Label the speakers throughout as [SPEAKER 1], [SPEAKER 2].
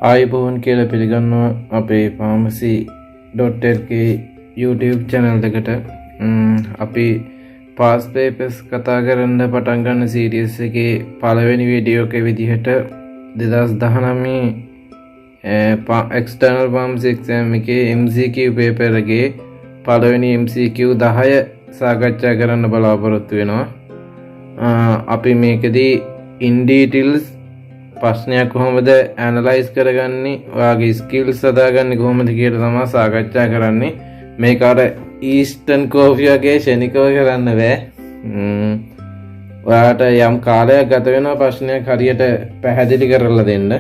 [SPEAKER 1] ආයිබෝන් කියලා පිළිගන්නවා අපේ pharmacy.lk YouTube channel එකට. අපි past papers කතා කරන්න පටන් ගන්න series එකේ පළවෙනි වීඩියෝ එක විදිහට 2019 external pharmacy exam එකේ MCQ paper එකේ පළවෙනි MCQ 10 සාකච්ඡා කරන්න බලාපොරොත්තු වෙනවා. අපි මේකදී in details ප්‍රශ්නයක් කොහොමද ඇනලයිස් කරගන්නේ, ඔයාගේ ස්කිල්ස් හදාගන්නේ කොහොමද කියලා තමයි සාකච්ඡා කරන්නේ. මේක අර ඊස්ටර්න් කෝෆි වගේ ෂණිකව කරන්න බෑ. ඔයාට යම් කාලයක් ගත වෙනවා ප්‍රශ්නයක් හරියට පැහැදිලි කරලා දෙන්න.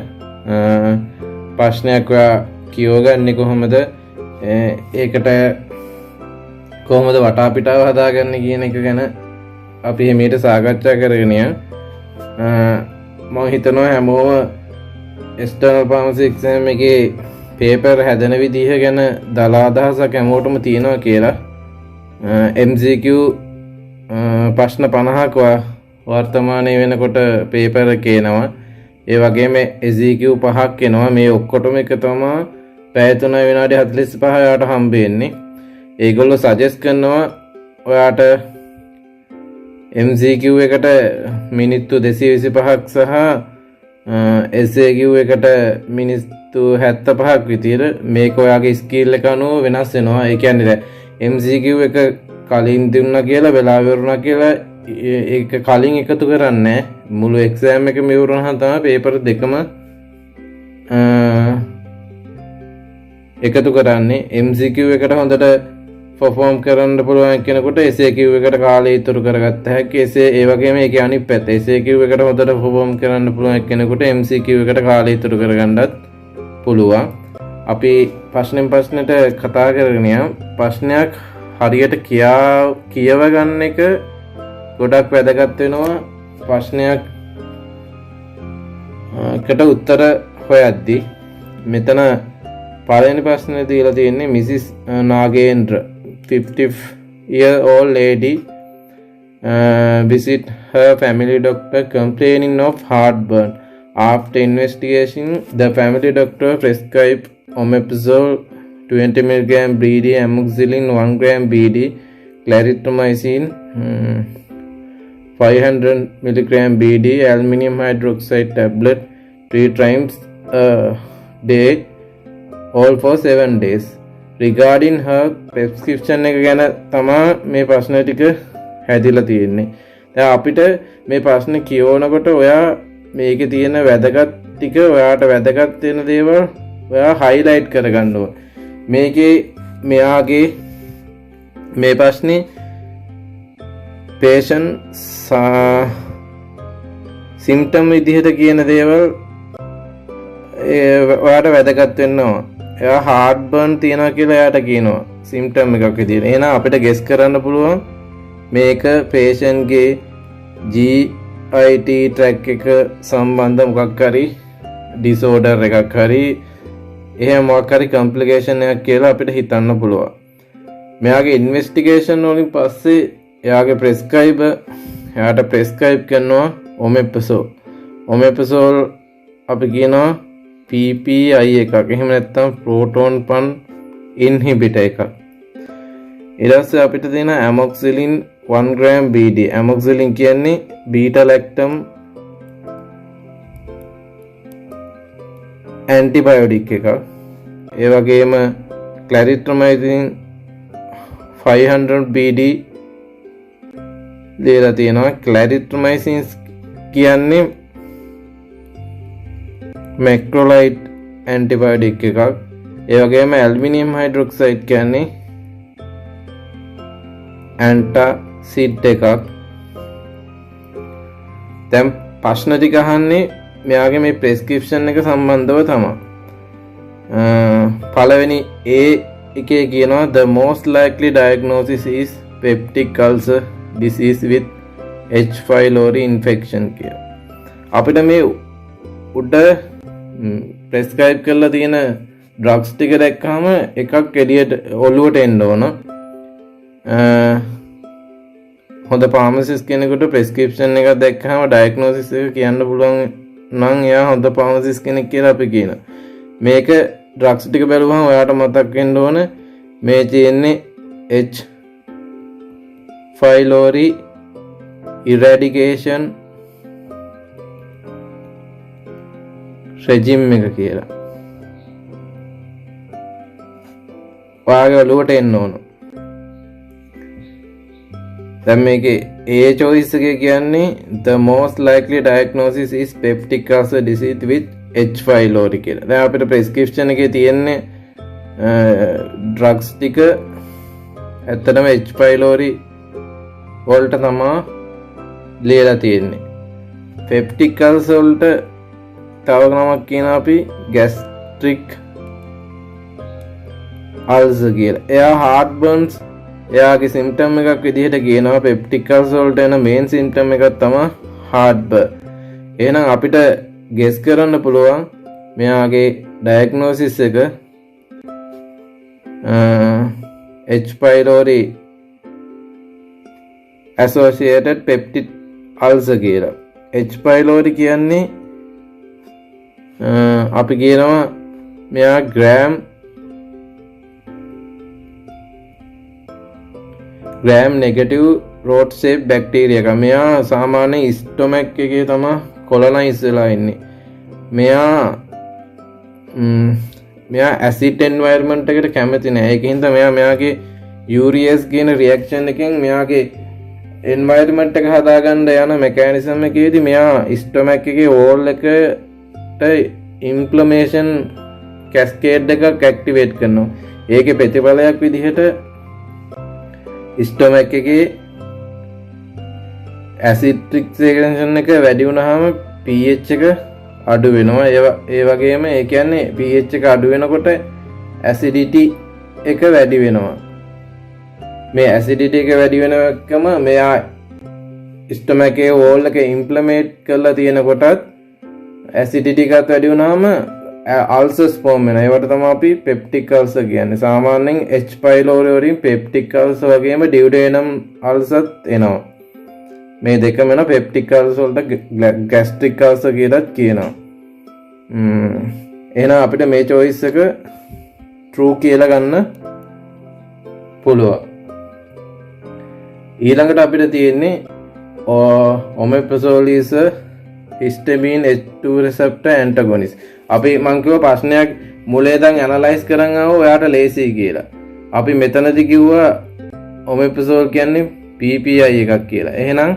[SPEAKER 1] ප්‍රශ්නයක් ඔයා කියවගන්නේ කොහොමද, ඒකට කොහොමද වටාපිටාව හදාගන්නේ කියන එක ගැන අපි මේට සාකච්ඡා කරගෙන යමු. මම හිතනවා හැමෝම external pharmacy exam එකේ paper හැදෙන විදිහ ගැන දල අදහසක් හැමෝටම තියෙනවා කියලා. MCQ ප්‍රශ්න 50ක් වර්තමානයේ වෙනකොට paper එකේ එනවා. ඒ වගේම SEQ 5ක් එනවා. මේ ඔක්කොටම එක තමයි පැය 3 විනාඩි 45 යාට හම්බ වෙන්නේ. ඒගොල්ලෝ සජෙස්ට් කරනවා ඔයාට MCQ එකට මිනිත්තු 225ක් සහ SAQ එකට මිනිත්තු 75ක් විතර. මේක ඔයාගේ ස්කිල් එක අනුව වෙනස් වෙනවා. ඒ කියන්නේ MCQ එක කලින් දුන්නා කියලා වෙලාව ඉවරුණා කියලා ඒක කලින් එකතු කරන්නේ මුළු එක්සෑම් එකම ඉවරුනහම තමයි පේපර් දෙකම එකතු කරන්නේ. MCQ එකට හොඳට perform කරන්න පුළුවන් කෙනෙකුට SAQ එකට කාලය ඉතුරු කරගත්ත හැකි. ඒ වගේම ඒකේ අනිත් පැත්ත SAQ එකට හොඳට perform කරන්න පුළුවන් කෙනෙකුට MCQ එකට කාලය ඉතුරු කරගන්නත් පුළුවන්. අපි ප්‍රශ්නෙන් ප්‍රශ්නට කතා කරගෙන යමු. ප්‍රශ්නයක් හරියට කියව ගන්න එක ගොඩක් වැදගත් වෙනවා. ප්‍රශ්නයක් කට උත්තර හොයද්දී මෙතන පළවෙනි ප්‍රශ්නේ දීලා තියෙන්නේ Mrs නාගේන්ද්‍ර 50-year-old lady visit her family doctor complaining of heartburn. After investigation, the family doctor prescribed omeprazole 20 mg BD, amoxicillin 1 gram BD, clarithromycin 500 mg BD, aluminium hydroxide tablet 3 times a day, all for 7 days. Regarding her prescription එක ගැන තමයි මේ ප්‍රශ්න ටික හැදිලා තියෙන්නේ. දැන් අපිට මේ ප්‍රශ්න කියවනකොට ඔයා මේකේ තියෙන වැදගත් ටික, ඔයාට වැදගත් වෙන දේවල් ඔයා highlight කරගන්න ඕන. මේකේ මෙයාගේ මේ ප්‍රශ්නේ patient symptom විදිහට කියන දේවල් ඔයාට වැදගත් වෙනවා. එයා heartburn තියනවා කියලා එයාට කියනවා symptom එකක් විදිහට. එහෙනම් අපිට guess කරන්න පුළුවන් මේක patient ගේ GIT tract එක සම්බන්ධ මොකක් හරි disorder එකක් හරි එහෙම මොකක් හරි complication එකක් කියලා අපිට හිතන්න පුළුවන්. මෙයාගේ investigation වලින් පස්සේ එයාගේ එයාට prescribe කරනවා omeprazole අපි කියනවා PPI එකක්. එහෙම නැත්නම් proton pump inhibitor එකක්. ඊට පස්සේ අපිට තියෙන amoxicillin 1 gram BD. amoxicillin කියන්නේ beta lactam antibiotic එකක්. ඒ වගේම clarithromycin 500 BD දීලා තියෙනවා. clarithromycin කියන්නේ macrolide antibiotic එකක්. ඒ වගේම aluminium hydroxide කියන්නේ antacid එකක්. දැන් ප්‍රශ්න ටික අහන්නේ මෙයාගේ මේ prescription එක සම්බන්ධව තමයි. පළවෙනි A එකේ කියනවා the most likely diagnosis is peptic ulcer disease with H. pylori infection කියලා. අපිට මේ උඩ prescribe කරලා තියෙන drugs ටික දැක්කම එකක් එළියට ඔළුවට එන්න ඕන. හොඳ pharmacist කෙනෙකුට prescription එකක් දැක්කම diagnosis එක කියන්න පුළුවන් නම් එයා හොඳ pharmacist කෙනෙක් කියලා අපි කියනවා. මේක ඩ්‍රග්ස් ටික බැලුවහම ඔයාට මතක් වෙන්න ඕන මේ තියෙන්නේ H pylori eradication regime එක කියලා. ඔයාගේ ඔළුවට එන්න ඕන. දැන් මේකේ A choice එක කියන්නේ the most likely diagnosis is peptic ulcer disease with H pylori කියලා. දැන් අපිට prescription එකේ තියෙන්නේ drugs ටික ඇත්තටම H pylori වලට තමයි ලියලා තියෙන්නේ. peptic ulcer වලට තව නමක් කියනවා අපි gastric ulcer කියලා. එයා heart burns එයාගේ සිම්ටම් එකක් විදිහට කියනවා. peptic ulcer වලට එන main symptom එකක් තමයි heart burn. එහෙනම් අපිට guess කරන්න පුළුවන් මෙයාගේ diagnosis එක H pylori associated peptic ulcer කියලා. H pylori කියන්නේ අපි කියනවා මෙයා gram negative rot shape bacteria එක. මෙයා සාමාන්‍ය stomach එකේ තමයි colonize වෙලා ඉන්නේ. මෙයා acid environment එකට කැමති නෑ. ඒකින්ද මෙයාගේ urease කියන reaction එකෙන් මෙයාගේ environment එක හදාගන්න යන mechanism එකේදී මෙයා stomach එකේ wall එකට inflammation cascade එකක් activate කරනවා. ඒකේ ප්‍රතිඵලයක් විදිහට stomach එකේ acidic segregation එක වැඩි වුණාම pH එක අඩු වෙනවා. ඒ වගේම ඒ කියන්නේ pH එක අඩු වෙනකොට acidity එක වැඩි වෙනවා. මේ acidity එක වැඩි වෙනකම මෙයා stomach එකේ wall එක inflammate කරලා තියෙන කොටත් acidity එකත් වැඩි වුණාම ulcers form වෙනවා. ඒවට තමයි අපි peptic ulcer කියන්නේ. සාමාන්‍යයෙන් H pylori වලින් peptic ulcer වගේම duodenum ulcer එනවා. මේ දෙකම වෙන peptic ulcer වලට gastric ulcer කියලාත් කියනවා. එහෙනම් අපිට මේ choice එක true කියලා ගන්න පුළුවන්. ඊළඟට අපිට තියෙන්නේ omeprazole is a histamine H2 receptor antagonist. අපි මං කිව්ව ප්‍රශ්නයක් මුලේ ඉඳන් ඇනලයිස් කරන් ආව ඔයාට ලේසි කියලා. අපි මෙතනදි කිව්වා omeprazole කියන්නේ PPI එකක් කියලා. එහෙනම්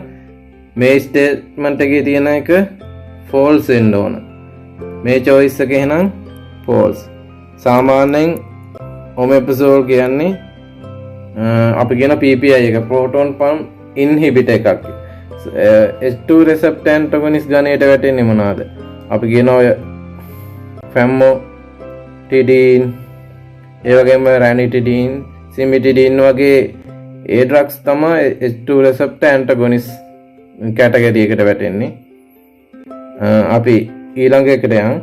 [SPEAKER 1] මේ ස්ටේට්මන්ට් එකේ තියෙන එක false වෙන්න ඕන. මේ choice එක එහෙනම් false. සාමාන්‍යයෙන් omeprazole කියන්නේ අපි කියන PPI එක proton pump inhibitor එකක්. H2 receptor antagonist ගණයට වැටෙන්නේ මොනවාද? අපි කියනවා famotidine, ඒ වගේම ranitidine, cimetidine වගේ ඒ drugs තමයි H2 receptor antagonist category එකට වැටෙන්නේ. අපි ඊළඟ එකට යමු.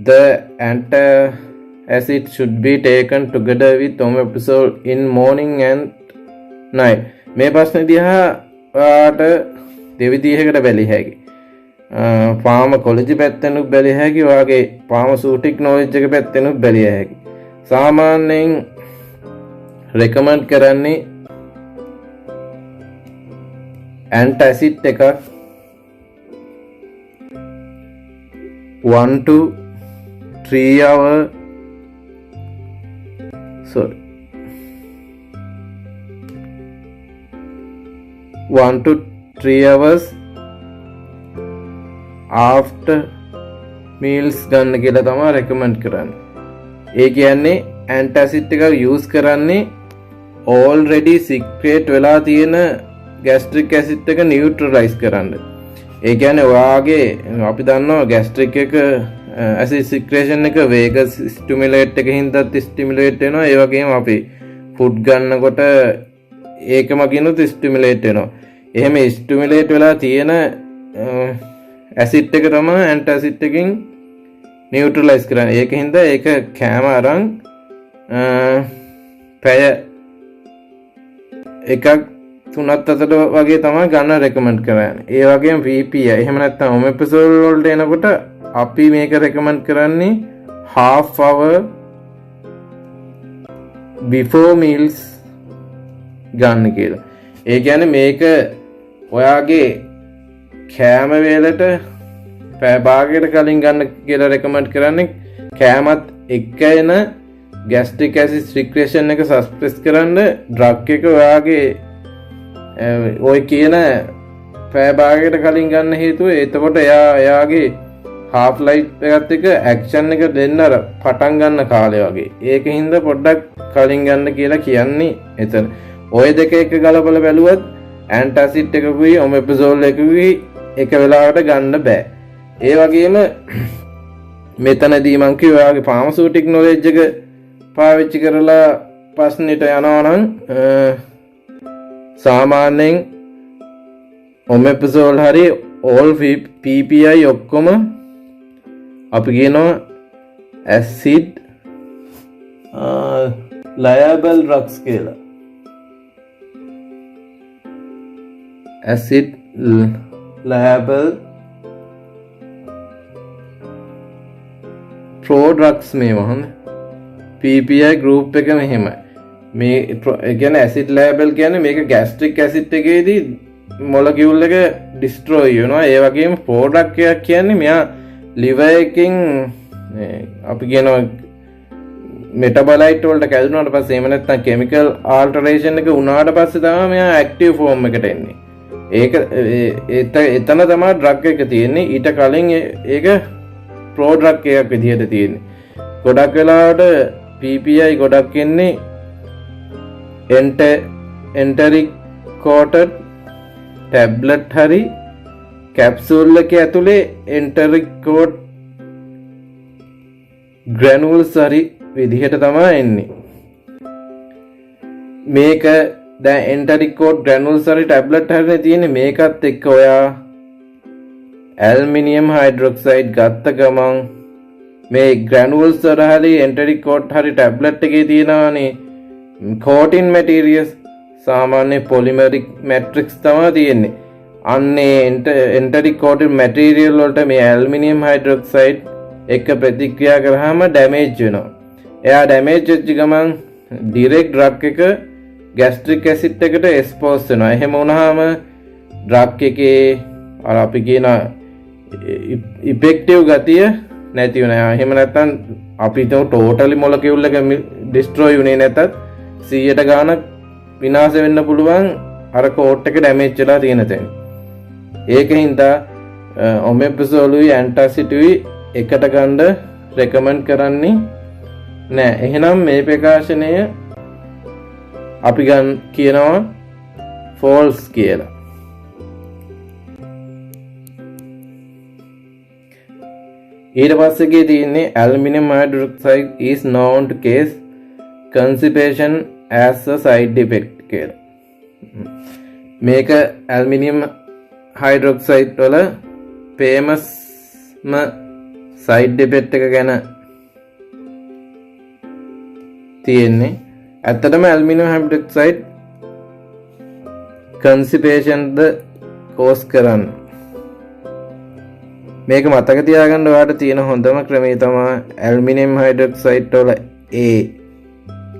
[SPEAKER 1] The antacid should be taken together with omeprazole in morning and night. මේ ප්‍රශ්නේ දිහා ඔයාට දෙවිදිහකට බැලිය හැකියි. ෆාමකොලොජි පැත්තෙනුත් බැලිය හැකි. ඔයාගේ ෆාමසූටික් නොලෙජ් එක පැත්තෙනුත් බැලිය හැකි. සාමාන්‍යයෙන් රෙකමන්ඩ් කරන්නේ ඇන්ටැසිඩ් එකක් 1 to 3 hour 1 to 3 hours after meals ගන්න කියලා තමයි රෙකමන්ඩ් කරන්නේ. ඒ කියන්නේ ඇන්ටැසිඩ් එක යූස් කරන්නේ already secrete වෙලා තියෙන gastric acid එක neutralize කරන්න. ඒ කියන්නේ ඔයාගේ අපි දන්නවා gastric එක acid secretion එක vagus stimulate එකකින් දත් stimulate වෙනවා. ඒ වගේම අපි food ගන්නකොට ඒකම කියනොත් stimulate වෙනවා. එහෙම stimulate වෙලා තියෙන acid එක තමයි antacid එකකින් neutralize කරන්නේ. ඒකින්ද ඒක කැම අරන් පැය එකක් 3-4 වගේ තමයි ගන්න රෙකමන්ඩ් කරන්නේ. ඒ වගේම PPI එහෙම නැත්නම් omeprazole වලට එනකොට අපි මේක රෙකමන්ඩ් කරන්නේ half hour before meals ගන්න කියලා. ඒ කියන්නේ මේක ඔයාගේ කෑම වේලට පැය භාගයකට කලින් ගන්න කියලා රෙකමන්ඩ් කරන්නේ. කෑමත් එක්ක එන gastric acid secretion එක සස්ප්‍රෙස් කරන්න ඩ්‍රග් එක ඔයාගේ ඔය කියන පැය භාගයකට කලින් ගන්න හේතුව එතකොට එයාගේ half life එකත් එක්ක action එක දෙන්න අර පටන් ගන්න කාලය වගේ. ඒකින් හින්දා පොඩ්ඩක් කලින් ගන්න කියලා කියන්නේ එතන. ඔය දෙක එක ගලපලා බැලුවත් ඇන්ටාසිඩ් එකකුයි ඔමෙපිසෝල් එකකුයි එක වෙලාවට ගන්න බෑ. ඒ වගේම මෙතනදී මං කිව්වා ඔයාගේ ෆාමසිටික් නොලෙජ් එක පාවිච්චි කරලා ප්‍රශ්නෙට යනවා නම් සාමාන්‍යයෙන් ඔමෙපිසෝල් හරි ඕල් PPI ඔක්කොම අපි කියනවා ඇසිඩ් ලයබල් ඩ්‍රග්ස් කියලා. acid liable prodrugs මේ වහන PPI group එක මෙහෙමයි. මේ කියන්නේ acid liable කියන්නේ මේක gastric acid එකේදී molecule එක destroy වෙනවා. ඒ වගේම product එකක් කියන්නේ මෙයා liver එකකින් අපි කියනවා මෙටබොලයිට් වලට කැඩුනාට පස්සේ එහෙම නැත්නම් chemical alteration එක වුණාට පස්සේ තමයි මෙයා active form එකට එන්නේ. ඒක එතන තමයි ඩ්‍රග් එක තියෙන්නේ. ඊට කලින් ඒක ප්‍රෝ ඩ්‍රග් එකක් විදිහට තියෙන්නේ. ගොඩක් වෙලාවට PPI ගොඩක් එන්නේ enteric coated tablet හරි capsule එක ඇතුලේ enteric coat granules හරි විදිහට තමයි එන්නේ. මේක දැන් enteric coat granules හරි tablet හරිනේ තියෙන්නේ. මේකත් එක්ක ඔයා aluminium hydroxide ගත්ත ගමන් මේ granules වල හරි enteric coat හරි tablet එකේ තියෙනවානේ coating materials සාමාන්‍ය polymeric matrix තමයි තියෙන්නේ. අන්නේ enteric coated material වලට මේ aluminium hydroxide එක ප්‍රතික්‍රියා කරාම damage වෙනවා. එයා damage වෙච්ච ගමන් direct drug එක gastric acid එකට expose වෙනවා. එහෙම වුණාම drug එකේ අර අපි කියන effective ගතිය නැති වෙනවා. එහෙම නැත්නම් අපි totally molecule එක destroy වුණේ නැතත් 100ට ගානක් විනාශ වෙන්න පුළුවන් අර coat එක damage වෙලා තියෙන තැන. ඒකින් දා omeprazole antacid එකට ගන්න recommend කරන්නේ නෑ. එහෙනම් මේ ප්‍රකාශනය අපි කියනවා false කියලා. ඊට පස්සේ තියෙන්නේ aluminum hydroxide is known to cause constipation as a side effect කියලා. මේක aluminum hydroxide වල famous side effect එක ගැන තියෙන්නේ. ඇත්තටම aluminum hydroxide constipation ද cause කරන්නේ. මේක මතක තියාගන්න ඔයාලට තියෙන හොඳම ක්‍රමය තමයි aluminum hydroxide වල A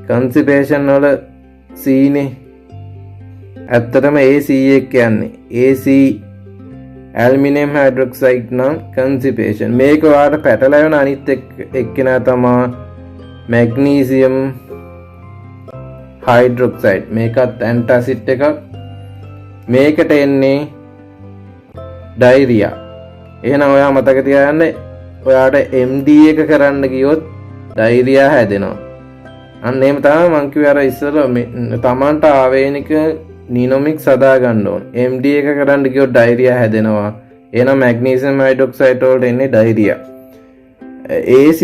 [SPEAKER 1] constipation වල C නේ. ඇත්තටම ACA කියන්නේ AC aluminum hydroxide නම් constipation. මේක ඔයාලට පැටලෙන අනිත් එක්කෙනා තමයි magnesium hydroxide. මේකත් antacid එකක්. මේකට එන්නේ diarrhea. එහෙනම් ඔයා මතක තියාගන්න ඔයාට MD එක කරන්න ගියොත් diarrhea හැදෙනවා. අන්න එහෙම තමයි මං කිව්වේ අර ඉස්සර තමන්ට ආවේනික නිනොමික්ස් හදා ගන්න ඕන. MD එක කරන්න ගියොත් diarrhea හැදෙනවා. එහෙනම් magnesium hydroxide වලට එන්නේ diarrhea. AC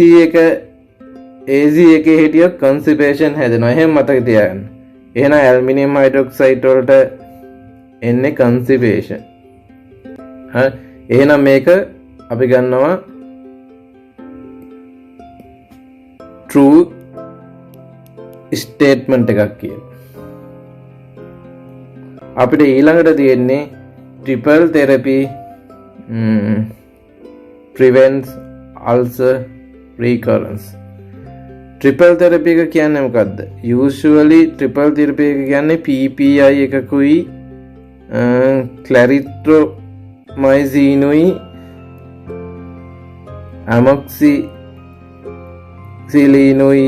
[SPEAKER 1] එකේ හිටියොත් constipation හැදෙනවා. එහෙම මතක තියාගන්න. එහෙනම් aluminum hydroxide වලට එන්නේ constipation. හරි. එහෙනම් මේක අපි ගන්නවා true statement එකක් කියලා. අපිට ඊළඟට තියෙන්නේ triple therapy prevents ulcer recurrence. Triple therapy එක කියන්නේ මොකද්ද? Usually triple therapy එක කියන්නේ PPI එකකුයි clarithromycin උයි amoxicillin උයි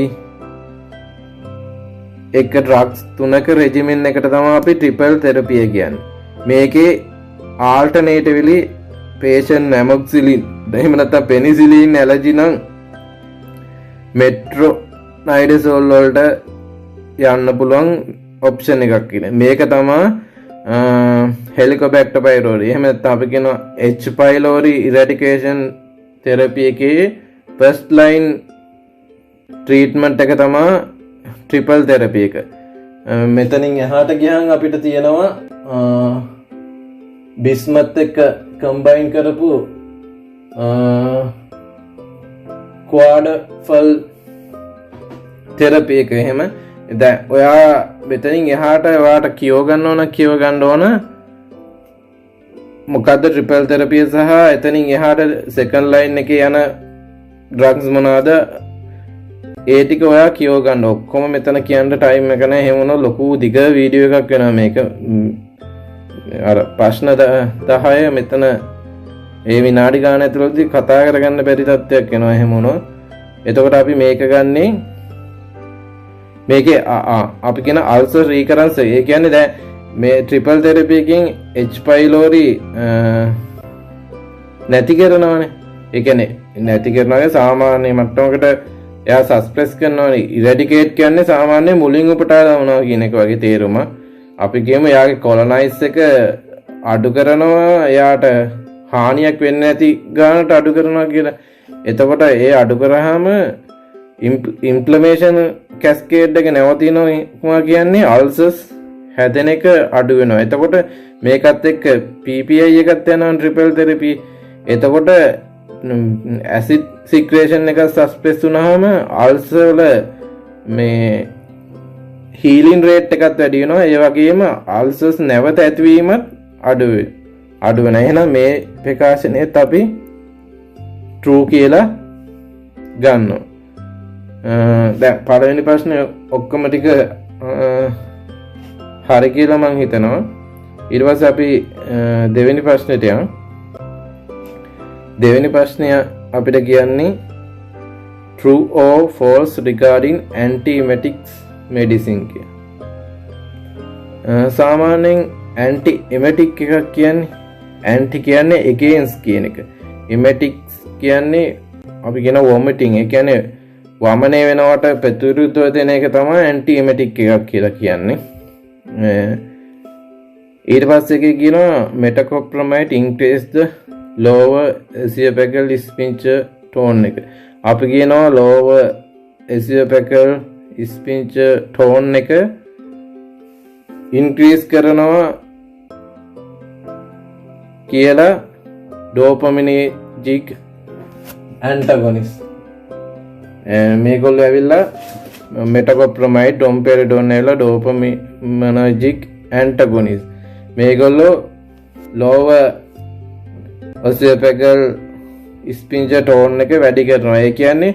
[SPEAKER 1] එක ඩ්‍රග්ස් තුනක රෙජිමෙන් එකට තමයි අපි ට්‍රිපල් තෙරපි කියන්නේ. මේකේ ආල්ටර්නේටිව්ලි patient amoxicillin එහෙම නැත්නම් penicillin allergy නම් metronidazole වලට යන්න පුළුවන් ඔප්ෂන් එකක් කියන්නේ. මේක තමයි Helicobacter pylori. එහෙම නැත්නම් අපි කියන H pylori eradication therapy එකේ first line treatment එක තමයි triple therapy එක. මෙතනින් එහාට ගියහම අපිට තියෙනවා bismuth එක combine කරපු quadruple therapy එක. එහෙම දැන් ඔයා මෙතනින් එහාට ඔයාට කියව ගන්න ඕන මොකද්ද triple therapy සහ එතනින් එහාට second line එකේ යන drugs මොනවාද ඒ ටික ඔයා කියව ගන්න. ඔක්කොම මෙතන කියන්න ටයිම් එක නැහැ. එහෙම වුණොත් ලොකු දිග වීඩියෝ එකක් වෙනවා මේක. අර ප්‍රශ්න 10 මෙතන ඒ විනාඩි ගාන ඇතුළතදී කතා කරගන්න බැරි තත්ත්වයක් වෙනවා එහෙම වුණොත්. එතකොට අපි මේක ගන්නේ මේකේ අපි කියන අල්සර් රීකරන්ස්. ඒ කියන්නේ දැන් මේ ට්‍රිපල් තෙරපි එකෙන් H pylori නැති කරනවානේ. ඒ කියන්නේ නැති කරනවා සාමාන්‍ය මට්ටමකට එයා සස්ප්‍රෙස් කරනවානේ. ඉරැඩිකේට් කියන්නේ සාමාන්‍ය මුලින් උපුටා දානවා කියන එක වගේ තේරුම. අපි කියමු එයාගේ කොලොනයිස් එක අඩු කරනවා, එයාට හානියක් වෙන්නේ නැති ගානට අඩු කරනවා කියලා. එතකොට ඒ අඩු කරාම ඉන්ෆ්ලමේෂන් කැස්කේඩ් එක නැවතිනවා කියන්නේ අල්සර්ස් හැදෙන එක අඩු වෙනවා. එතකොට මේකත් එක්ක PPI එකත් යනවා ට්‍රිපල් තෙරපි. එතකොට ඇසිඩ් සික්‍රේෂන් එක සස්පෙස් වුණාම අල්සර් වල මේ හීලින් රේට් එකත් වැඩි වෙනවා. ඒ වගේම අල්සර්ස් නැවත ඇතිවීමත් අඩු වෙනවා. එහෙනම් මේ ප්‍රකාශනයත් අපි true කියලා ගන්නවා. දැන් පළවෙනි ප්‍රශ්නේ ඔක්කොම ටික හරි කියලා මම හිතනවා. ඊට පස්සේ අපි දෙවෙනි ප්‍රශ්නෙට යමු. දෙවෙනි ප්‍රශ්නය අපිට කියන්නේ true or false regarding antiemetics medicine කිය. සාමාන්‍යයෙන් antiemetic එකක් කියන්නේ anti කියන්නේ against කියන එක. emetics කියන්නේ අපි කියන vomiting. ඒ කියන්නේ වමනය වෙනවට ප්‍රතිවිරුද්ධව දෙන එක තමයි antiemetic එකක් කියලා කියන්නේ. ඊට පස්සේ එකේ කියනවා metoclopramide increase the lower esophageal sphincter tone එක. අපි කියනවා lower esophageal sphincter tone එක increase කරනවා කියලා dopaminergic antagonist. මේගොල්ලෝ ඇවිල්ලා metoclopramide domperidone වල dopaminergic antagonist. මේගොල්ලෝ lower esophageal sphincter tone එක වැඩි කරනවා. ඒ කියන්නේ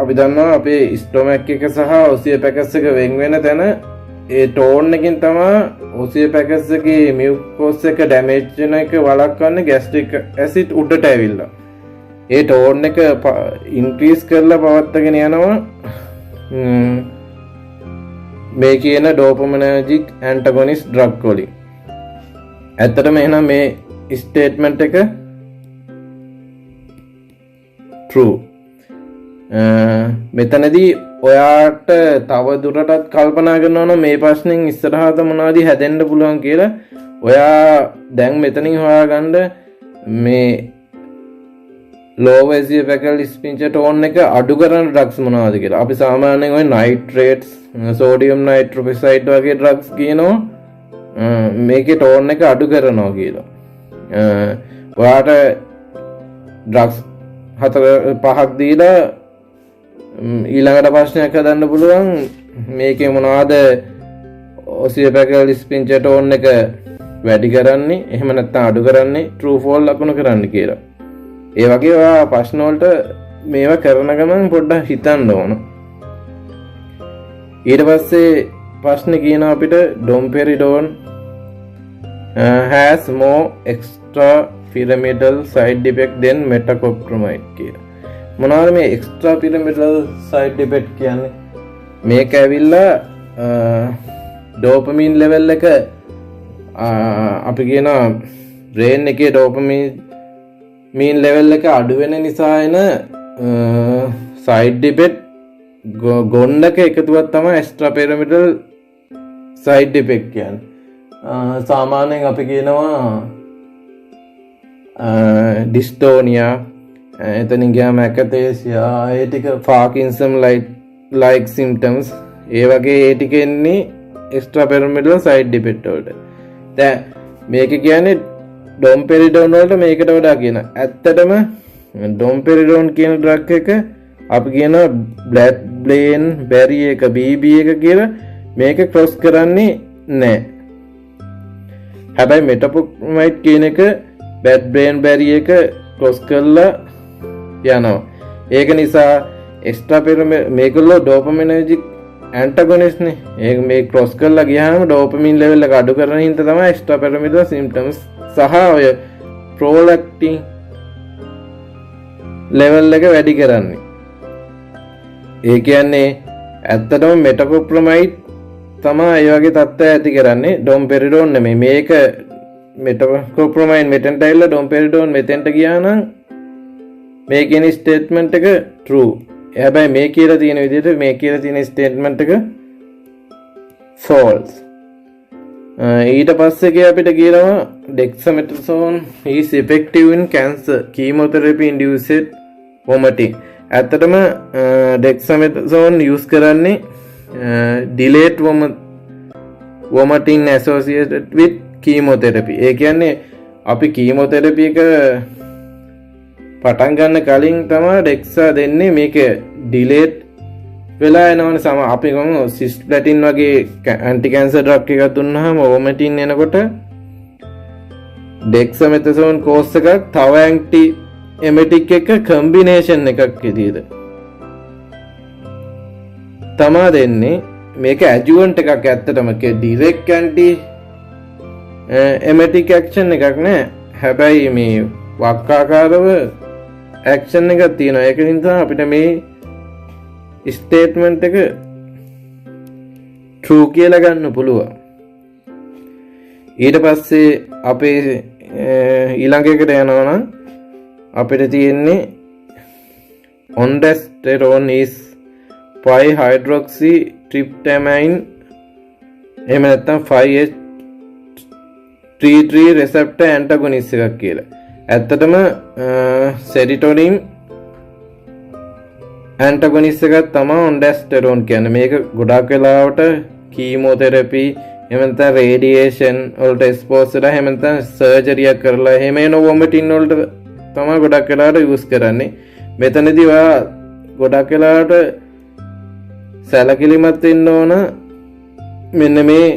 [SPEAKER 1] අපි දන්නවා අපේ ස්ටොමක් එක සහ ඔසියෝපැගස් එක වෙන් වෙන තැන ඒ ටෝන් එකෙන් තමයි ඔසියෝපැගස් එකේ මියුකෝස් එක ඩැමේජ් වෙන එක වළක්වන්නේ ગેස්ට්‍රික් ඇසිඩ් උඩට ඇවිල්ලා. ඒ ටෝන් එක ඉන්ක්‍රීස් කරලා පවත්වාගෙන යනවා මේ කියන ඩෝපමිනර්ජික් ඇන්ටගොනිස්ට් ඩ්‍රග් වලින්. ඇත්තටම එහෙනම් මේ ස්ටේට්මන්ට් එක true. මෙතනදී ඔයාට තව දුරටත් කල්පනා කරනවා නම් මේ ප්‍රශ්نين ඉස්සරහට මොනවද හැදෙන්න පුළුවන් කියලා ඔයා දැන් මෙතනින් හොයාගන්න මේ lower esophageal sphincter tone එක අඩු කරන ඩ්‍රග්ස් මොනවද කියලා. අපි සාමාන්‍යයෙන් ওই nitrates, sodium nitroprusside වගේ ඩ්‍රග්ස් කියනවා මේකේ ටෝන් එක අඩු කරනවා කියලා. ඔයාට ඩ්‍රග්ස් 4-5ක් දීලා ඊළඟට ප්‍රශ්නයක් හදන්න පුළුවන් මේකේ මොනවද ඔසියෝපැගල් ස්පින්චර් ටෝන් එක වැඩි කරන්නේ එහෙම නැත්නම් අඩු කරන්නේ true false ලකුණු කරන්න කියලා. ඒ වගේ ඔයා ප්‍රශ්න වලට මේවා කරන ගමන් පොඩ්ඩක් හිතන්න ඕන. ඊට පස්සේ ප්‍රශ්නේ කියනවා අපිට domperidone has more extra pyramidal side effect than metoclopramide කියලා. මොනවාද මේ extra pyramidal side effect කියන්නේ? මේක ඇවිල්ලා dopamine level එක අපි කියනවා brain එකේ dopamine level එක අඩු වෙන නිසා එන side effect ගොන්නක එකතුවක් තමයි extra pyramidal side effect කියන්නේ. සාමාන්‍යයෙන් අපි කියනවා dystonia, එතනින් ගියාම akathisia, ඒ ටික Parkinson like symptoms, ඒ වගේ ඒ ටික එන්නේ extra pyramidal side effect වලට. දැන් මේක කියන්නේ domperidone වලට මේකට වඩා කියන. ඇත්තටම domperidone කියන ඩ්‍රග් එක අපි කියන blood brain barrier එක BB එක කියලා මේක ක්‍රොස් කරන්නේ නැහැ. හැබැයි metoclopramide කියන එක blood brain barrier එක ක්‍රොස් කරලා යනවා. ඒක නිසා extra pyramidal මේකලෝ dopaminergic antagonist නේ. ඒක මේ ක්‍රොස් කරලා ගියාම dopamine level එක අඩු කරන හින්දා තමයි extra pyramidal symptoms සහ ඔය prolactin level එක වැඩි කරන්නේ. ඒ කියන්නේ ඇත්තටම metoclopramide තමයි ඒ වගේ තත්ත්වය ඇති කරන්නේ, domperidone නෙමෙයි. මේක metoclopramide මෙතෙන්ට ඇවිල්ලා domperidone මෙතෙන්ට ගියා නම් මේ කියන ස්ටේට්මන්ට් එක true. හැබැයි මේ කියලා තියෙන විදිහට මේ කියලා තියෙන ස්ටේට්මන්ට් එක false. ඊට පස්සේ අපිට කියනවා dexamethasone is effective in cancer, chemotherapy induced vomiting. ඇත්තටම dexamethasone use කරන්නේ delayed vomiting associated with chemotherapy. ඒ කියන්නේ අපි chemotherapy එක පටන් ගන්න කලින් තමයි dexa දෙන්නේ. මේක delayed වෙලා එනවනේ. සම අපි ගමු cisplatin වගේ anti cancer drug එකක් දුන්නාම vomiting එනකොට dexamethasone course එකක් තව anti emetic එක combination එකක් විදිහට තමා දෙන්නේ. මේක adjuvant එකක්. ඇත්තටම direct anti emetic action එකක් නෑ. හැබැයි මේ වක්කාකාරව action එකක් තියෙනවා. ඒක නිසා අපිට මේ ස්ටේට්මන්ට් එක true කියලා ගන්න පුළුවන්. ඊට පස්සේ අපේ ඊළඟ එකට යනවා නම් අපිට තියෙන්නේ ondansetron is 5-hydroxytryptamine එහෙම නැත්නම් 5-HT3 receptor antagonist එකක් කියලා. ඇත්තටම serotonin antagonist එකක් තමයි ondansetron කියන්නේ. මේක ගොඩාක් වෙලාවට chemotherapy එහෙම නැත්නම් radiation වලට expose වෙලා එහෙම නැත්නම් surgery එක කරලා එහෙම එන vomiting වලට තමයි ගොඩක් වෙලාවට use කරන්නේ. මෙතනදී ඔයා ගොඩක් වෙලාවට සැලකිලිමත් වෙන්න ඕන මෙන්න මේ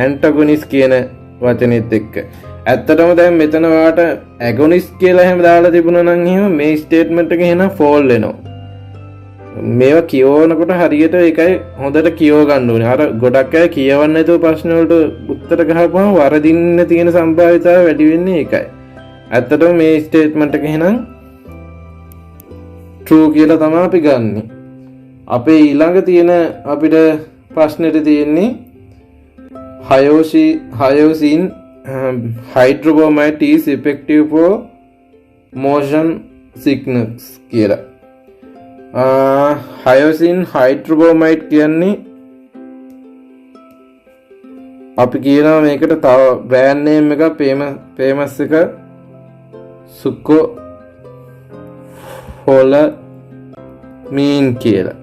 [SPEAKER 1] antagonist කියන වචනේත් එක්ක. ඇත්තටම දැන් මෙතන ඔයාට agonist කියලා එහෙම දාලා තිබුණා නම් එහෙම මේ statement එක එහෙනම් fall වෙනවා. මේවා කියවනකොට හරියට ඒකයි හොඳට කියව ගන්න ඕනේ. අර ගොඩක් අය කියවන්නේ නැතුව ප්‍රශ්න වලට උත්තර ගහපුවම වරදින්න තියෙන සම්භාවිතාවය වැඩි වෙන්නේ ඒකයි. ඇත්තටම මේ ස්ටේට්මන්ට් එක එහෙනම් true කියලා තමයි අපි ගන්නෙ. අපේ ඊළඟ තියෙන අපිට ප්‍රශ්නෙට තියෙන්නේ hyoscine hydrobromide is effective for motion sickness කියලා. hyoscine hydrobromide කියන්නේ අපි කියනවා මේකට තව බ්‍රෑන්ඩ් නේම් එකක් famous එක scopolamine කියලා.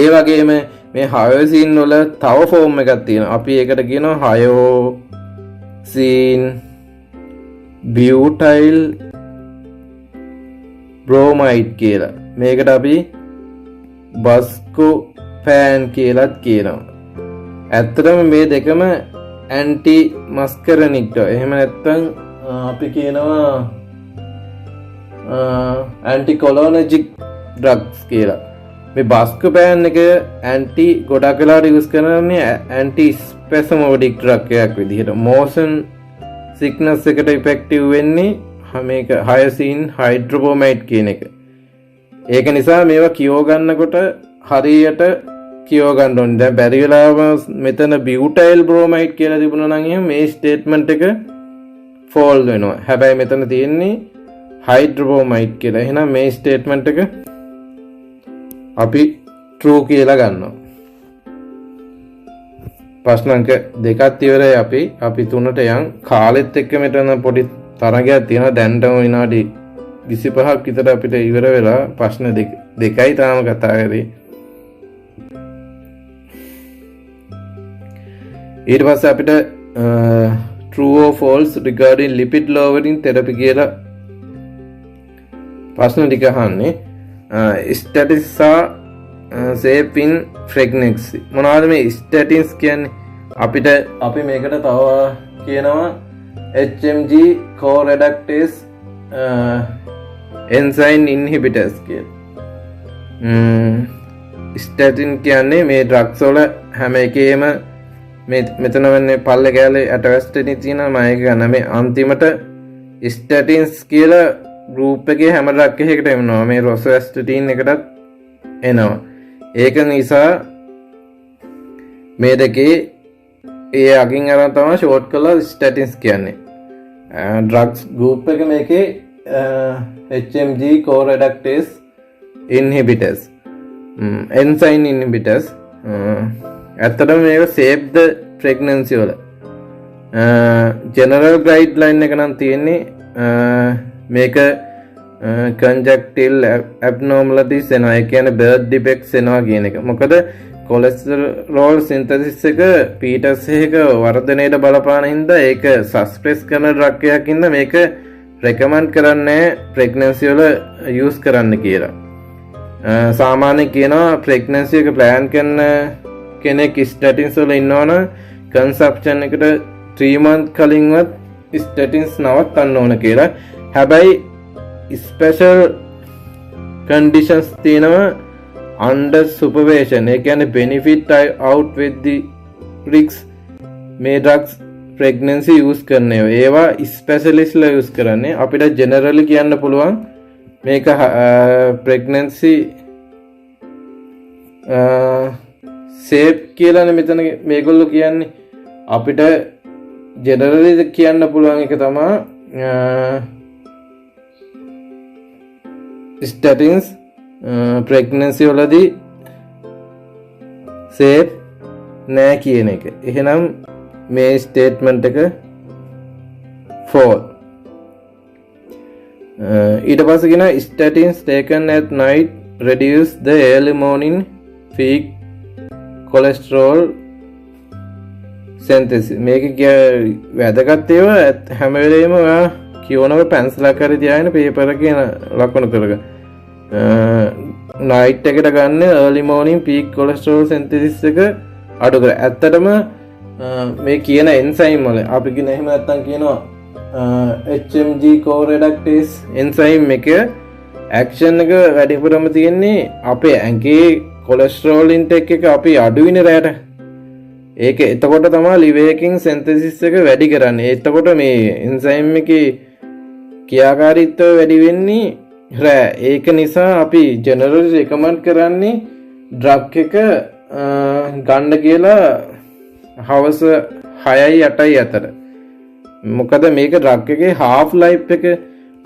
[SPEAKER 1] ඒ වගේම මේ hyoscine වල තව ෆෝම් එකක් තියෙනවා. අපි ඒකට කියනවා hyoscine butyl bromide කියලා. මේකට අපි buscopan කියලාත් කියනවා. ඇත්තටම මේ දෙකම anti muscarinic. එහෙම නැත්නම් අපි කියනවා ඇන්ටිකොලෝනජික් ඩ්‍රග්ස් කියලා. මේ බස්කෝපෑන් එක ඇන්ටි ගොඩක් වෙලාවට යූස් කරන්නේ ඇන්ටි ස්පැසමෝඩික් ඩ්‍රග් එකක් විදිහට. මෝෂන් සික්නස් එකට ඉෆෙක්ටිව් වෙන්නේ මේක හයසින් හයිඩ්‍රොබෝමයිඩ් කියන එක. ඒක නිසා මේවා කියෝ ගන්නකොට හරියට කියෝ ගන්න ඕනේ. දැන් බැරි වෙලාව මෙතන බියුටයිල් බ්‍රෝමයිඩ් කියලා තිබුණා නම් එහෙනම් මේ ස්ටේට්මන්ට් එක ෆෝල් වෙනවා. හැබැයි මෙතන තියෙන්නේ හයිඩ්‍රොබෝමයිඩ් කියලා. එහෙනම් මේ ස්ටේට්මන්ට් එක අපි true කියලා ගන්නවා. ප්‍රශ්න අංක 2ත් ඉවරයි. අපි 3ට යන්. කාලෙත් එක්ක මෙතන පොඩි තරගයක් තියෙනවා. දැන්ටම විනාඩි 25ක් විතර අපිට ඉවර වෙලා ප්‍රශ්න දෙකයි තාම කතා කරේ. ඊට පස්සේ අපිට true or false regarding lipid lowering therapy කියලා ප්‍රශ්න ටික අහන්නේ. statins are safe in pregnancy. මොනවද මේ statins කියන්නේ? අපි මේකට තව කියනවා HMG co-reductase enzyme inhibitors කියලා. statin කියන්නේ මේ drugs වල හැම එකේම මෙතන වෙන්නේ පල්ලේ කැලේ ඇටවැස්ටෙනි තියෙනවා. මම ඒක ගන්න මේ අන්තිමට statins කියලා ගෲප් එකේ හැම ඩ්‍රග් එකකට එනවා. මේ රොසස්ටටින් එකටත් එනවා. ඒක නිසා මේ දෙකේ ඒ අගින් අරන් තමයි ෂෝට් කරලා statins කියන්නේ. ඩ්‍රග්ස් ගෲප් එක මේකේ HMG co-reductase inhibitors enzyme inhibitors. ඇත්තටම මේක save the pregnancy වල general guideline එක නම් තියෙන්නේ මේක conjunctival abnormalities එනවා. ඒ කියන්නේ birth defects එනවා කියන එක. මොකද cholesterol synthesis එක fetus එක වර්ධනයට බලපාන හින්දා ඒක suppress කරන drug එකක් හින්දා මේක recommend කරන්නේ pregnancy වල use කරන්න කියලා. සාමාන්‍යයෙන් කියනවා pregnancy එක plan කරන කෙනෙක් statins වල ඉන්නවනම් consumption එකට 3 month කලින්වත් statins නවත්තන්න ඕන කියලා. හැබැයි special conditions තියෙනවා under supervision. ඒ කියන්නේ benefit outweigh the risks. මේ drugs pregnancy use කරන්නේ ඒවා specialist ලා use කරන්නේ. අපිට generally කියන්න පුළුවන් මේක pregnancy safe කියලානේ මෙතන මේගොල්ලෝ කියන්නේ. අපිට generally කියන්න පුළුවන් එක තමයි statins pregnancy වලදී safe නෑ කියන එක. එහෙනම් මේ statement එක false. ඊට පස්සේ කියන statins taken at night reduce the early morning peak cholesterol synthesis. මේක වැදගත් ඒවා හැම වෙලේම ඔයා කියවනකොට පැන්සලක් හරි තියාගෙන පේපර් එකේ ලකුණු කරගන්න. නයිට් එකට ගන්න early morning peak cholesterol synthesis එක අඩු කර. ඇත්තටම මේ කියන enzyme වල අපි කියන එහෙම නැත්තම් කියනවා HMG co-reductase enzyme එක action එක වැඩිපුරම තියෙන්නේ අපේ ඇඟේ cholesterol intake එක අපි අඩු වෙන රැට. ඒක එතකොට තමයි liver එකකින් synthesis එක වැඩි කරන්නේ. එතකොට මේ enzyme එකේ ක්‍රියාකාරීත්වය වැඩි වෙන්නේ රෑ. ඒක නිසා අපි generally recommend කරන්නේ drug එක ගන්න කියලා හවස 6යි 8යි අතර. මොකද මේක drug එකේ half life එක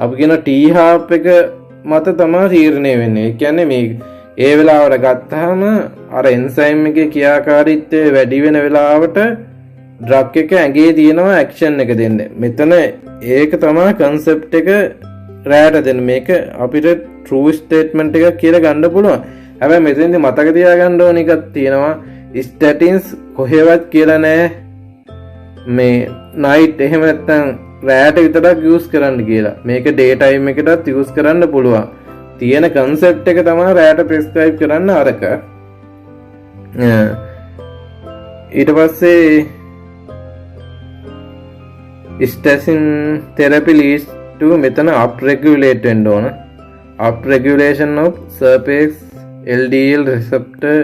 [SPEAKER 1] අපි කියන T half එක මත තමයි තීරණය වෙන්නේ. ඒ කියන්නේ මේ ඒ වෙලාවට ගත්තාම අර enzyme එකේ ක්‍රියාකාරීත්වය වැඩි වෙන වෙලාවට drug එක ඇඟේ තියෙනවා action එක දෙන්නේ. මෙතන ඒක තමයි concept එක රැට දෙන්න. මේක අපිට true statement එකක් කියලා ගන්න පුළුවන්. හැබැයි මෙතෙන්දි මතක තියාගන්න ඕන එකක් තියෙනවා. statins කොහෙවත් කියලා නැහැ මේ night එහෙම නැත්නම් රැට විතරක් use කරන්න කියලා. මේක day time එකටත් use කරන්න පුළුවන්. තියෙන concept එක තමයි රැට prescribe කරන්න අරක. ඊට පස්සේ statin therapy leads to මෙතන up regulate වෙන්න ඕන. up regulation of surface LDL receptor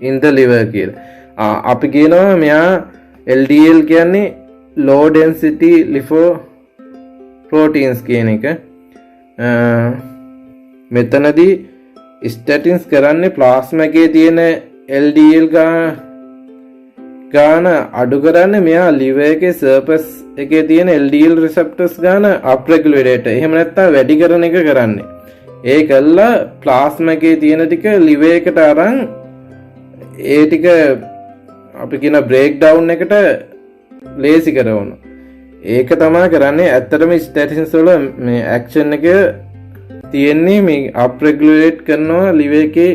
[SPEAKER 1] in the liver කියලා. අපි කියනවා මෙයා LDL කියන්නේ low density lipoproteins කියන එක. මෙතනදී statins කරන්නේ ප්ලාස්මා එකේ තියෙන LDL ගාන අඩු කරන්නේ මෙයා liver එකේ surface එකේ තියෙන LDL receptors ගාන up regulate. එහෙම නැත්නම් වැඩි කරන එක කරන්නේ. ඒ කළා ප්ලාස්මා එකේ තියෙන ටික liver එකට අරන් ඒ ටික අපි කියන බ්‍රේක් ඩවුන් එකට ලේසි කරනවා. ඒක තමයි කරන්නේ. ඇත්තටම ස්ටැටින්ස් වල මේ ඇක්ෂන් එක තියෙන්නේ මේ අප් රෙගුලේට් කරනවා liver එකේ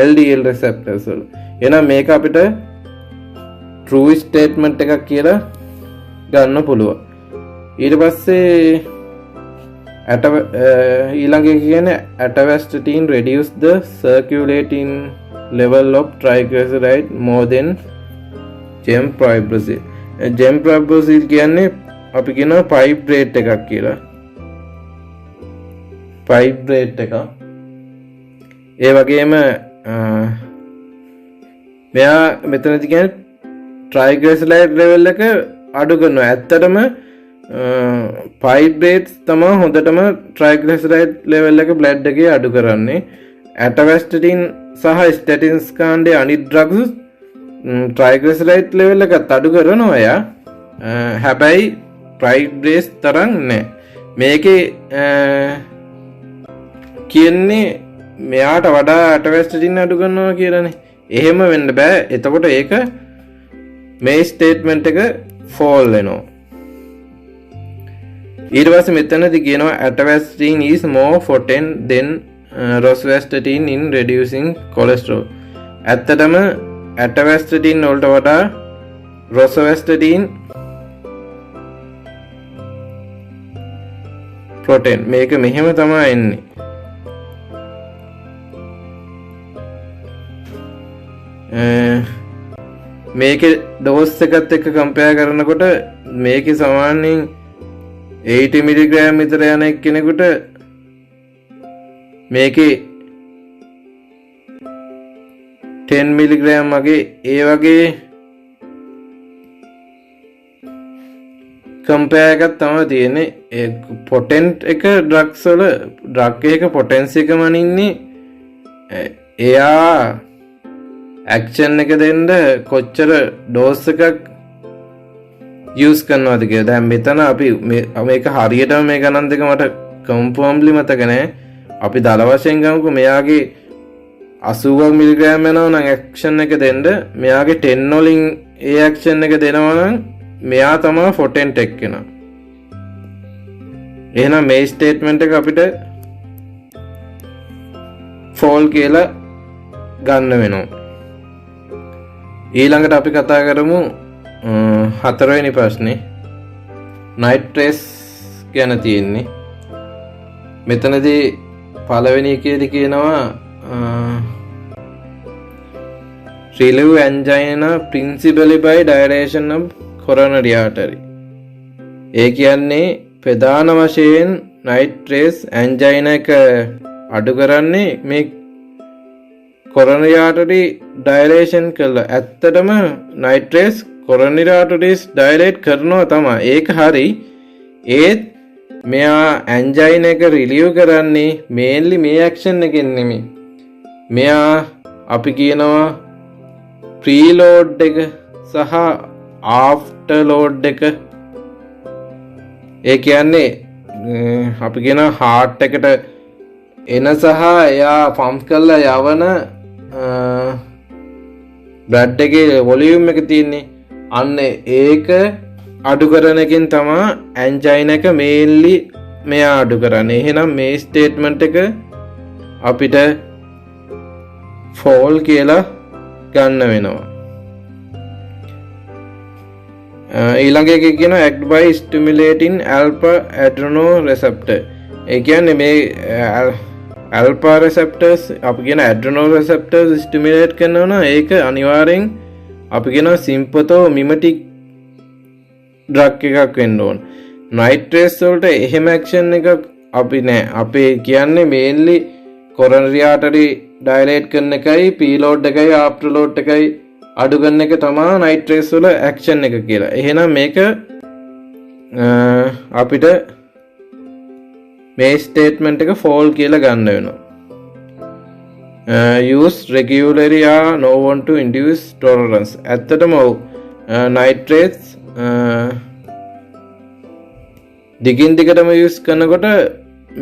[SPEAKER 1] LDL receptors වල. එහෙනම් මේක අපිට true statement එකක් කියලා ගන්න පුළුවන්. ඊට පස්සේ ඊළඟ එක කියන්නේ atorvastatin reduce the circulating level of triglyceride more than gemcitabine. gemcitabine කියන්නේ අපි කියනවා fibrate එකක් කියලා. fibrate එක. ඒ වගේම මෙයා මෙතනදී කියන්නේ triglyceride level එක අඩු කරනවා. ඇත්තටම fibrates තමයි හොඳටම triglyceride level එක blood එකේ අඩු කරන්නේ. atorvastatin සහ statins කාණ්ඩේ අනිත් drugs triglyceride level එකත් අඩු කරනවා යා. හැබැයි fibrates තරම් නෑ. මේකේ කියන්නේ මෙයාට වඩා atorvastatin අඩු කරනවා කියලානේ. එහෙම වෙන්න බෑ. එතකොට ඒක මේ ස්ටේට්මන්ට් එක ෆෝල් වෙනවා. ඊට පස්සේ මෙතනදී කියනවා atorvastatin is more potent than rosuvastatin in reducing cholesterol. ඇත්තටම atorvastatin වලට වඩා rosuvastatin protein මේක මෙහෙම තමයි එන්නේ. මේකේ ඩෝස් එකත් එක්ක කම්පෙයාර් කරනකොට මේකේ සාමාන්‍යයෙන් 80 මිලිග්‍රෑම් විතර යන එක්කෙනෙකුට මේකේ 10 මිලිග්‍රෑම් වගේ ඒ වගේ කම්පෙයාර් එකක් තමයි තියෙන්නේ. ඒ පොටෙන්ට් එක ඩ්‍රග්ස් වල ඩ්‍රග් එකක පොටෙන්සි එක මනින්නේ එයා ඇක්ෂන් එක දෙන්න කොච්චර ඩෝස් එකක් යූස් කරනවද කියලා. දැන් මෙතන අපි මේක හරියටම මේ ගණන් දෙක මට කම්ෆර්ම්ලි මතක නැහැ. අපි දල වශයෙන් ගමුකෝ මෙයාගේ 80ක් මිලිග්‍රෑම් යනවා නම් ඇක්ෂන් එක දෙන්න මෙයාගේ 10 වලින් ඒ ඇක්ෂන් එක දෙනවා නම් මෙයා තමයි පොටෙන්ට් එක්කෙනා. එහෙනම් මේ ස්ටේට්මන්ට් එක අපිට ෆෝල් කියලා ගන්න වෙනවා. ඊළඟට අපි කතා කරමු හතරවෙනි ප්‍රශ්නේ. නයිට්‍රේස් ගැන තියෙන්නේ. මෙතනදී පළවෙනි එකේදී කියනවා relieve angina principally by dilation of coronary artery. ඒ කියන්නේ ප්‍රධාන වශයෙන් නයිට්‍රේස් ඇන්ජයිනා එක අඩු කරන්නේ මේ coronary artery dilation කළා. ඇත්තටම nitrates coronary arteries dilate කරනවා තමයි. ඒක හරි. ඒත් මෙයා angina එක relieve කරන්නේ mainly මේ action එකෙන් නෙමෙයි. මෙයා අපි කියනවා preload එක සහ afterload එක. ඒ කියන්නේ අපි කියනවා heart එකට එන සහ එයා පම්ප් කරලා යවන බ්ලඩ් එකේ වොලියුම් එක තියෙන්නේ. අන්න ඒක අඩු කරන එකෙන් තමයි ඇන්ජයිනා එක මේන්ලි මෙයා අඩු කරන්නේ. එහෙනම් මේ ස්ටේට්මන්ට් එක අපිට ෆෝල් කියලා ගන්න වෙනවා. ඊළඟ එක කියනවා act by stimulating alpha adrenoreceptor. ඒ කියන්නේ මේ alpha receptors අපි කියන adrenoreceptors stimulate කරනවා නම් ඒක අනිවාර්යෙන් අපි කියන sympathomimetic drug එකක් වෙන්න ඕන. නයිට්‍රේට්ස් වලට එහෙම ඇක්ෂන් එකක් අපි නෑ. අපේ කියන්නේ මේන්ලි කොරනරි ආටරි ඩයලේට් කරන එකයි පීලෝඩ් එකයි ආෆ්ටර්ලෝඩ් එකයි අඩු කරන එක තමයි නයිට්‍රේට්ස් වල ඇක්ෂන් එක කියලා. එහෙනම් මේක අපිට මේ ස්ටේට්මන්ට් එක ෆෝල් කියලා ගන්න වෙනවා. use regularly or no one to induce tolerance. ඇත්තටම nitrates දිගින් දිගටම use කරනකොට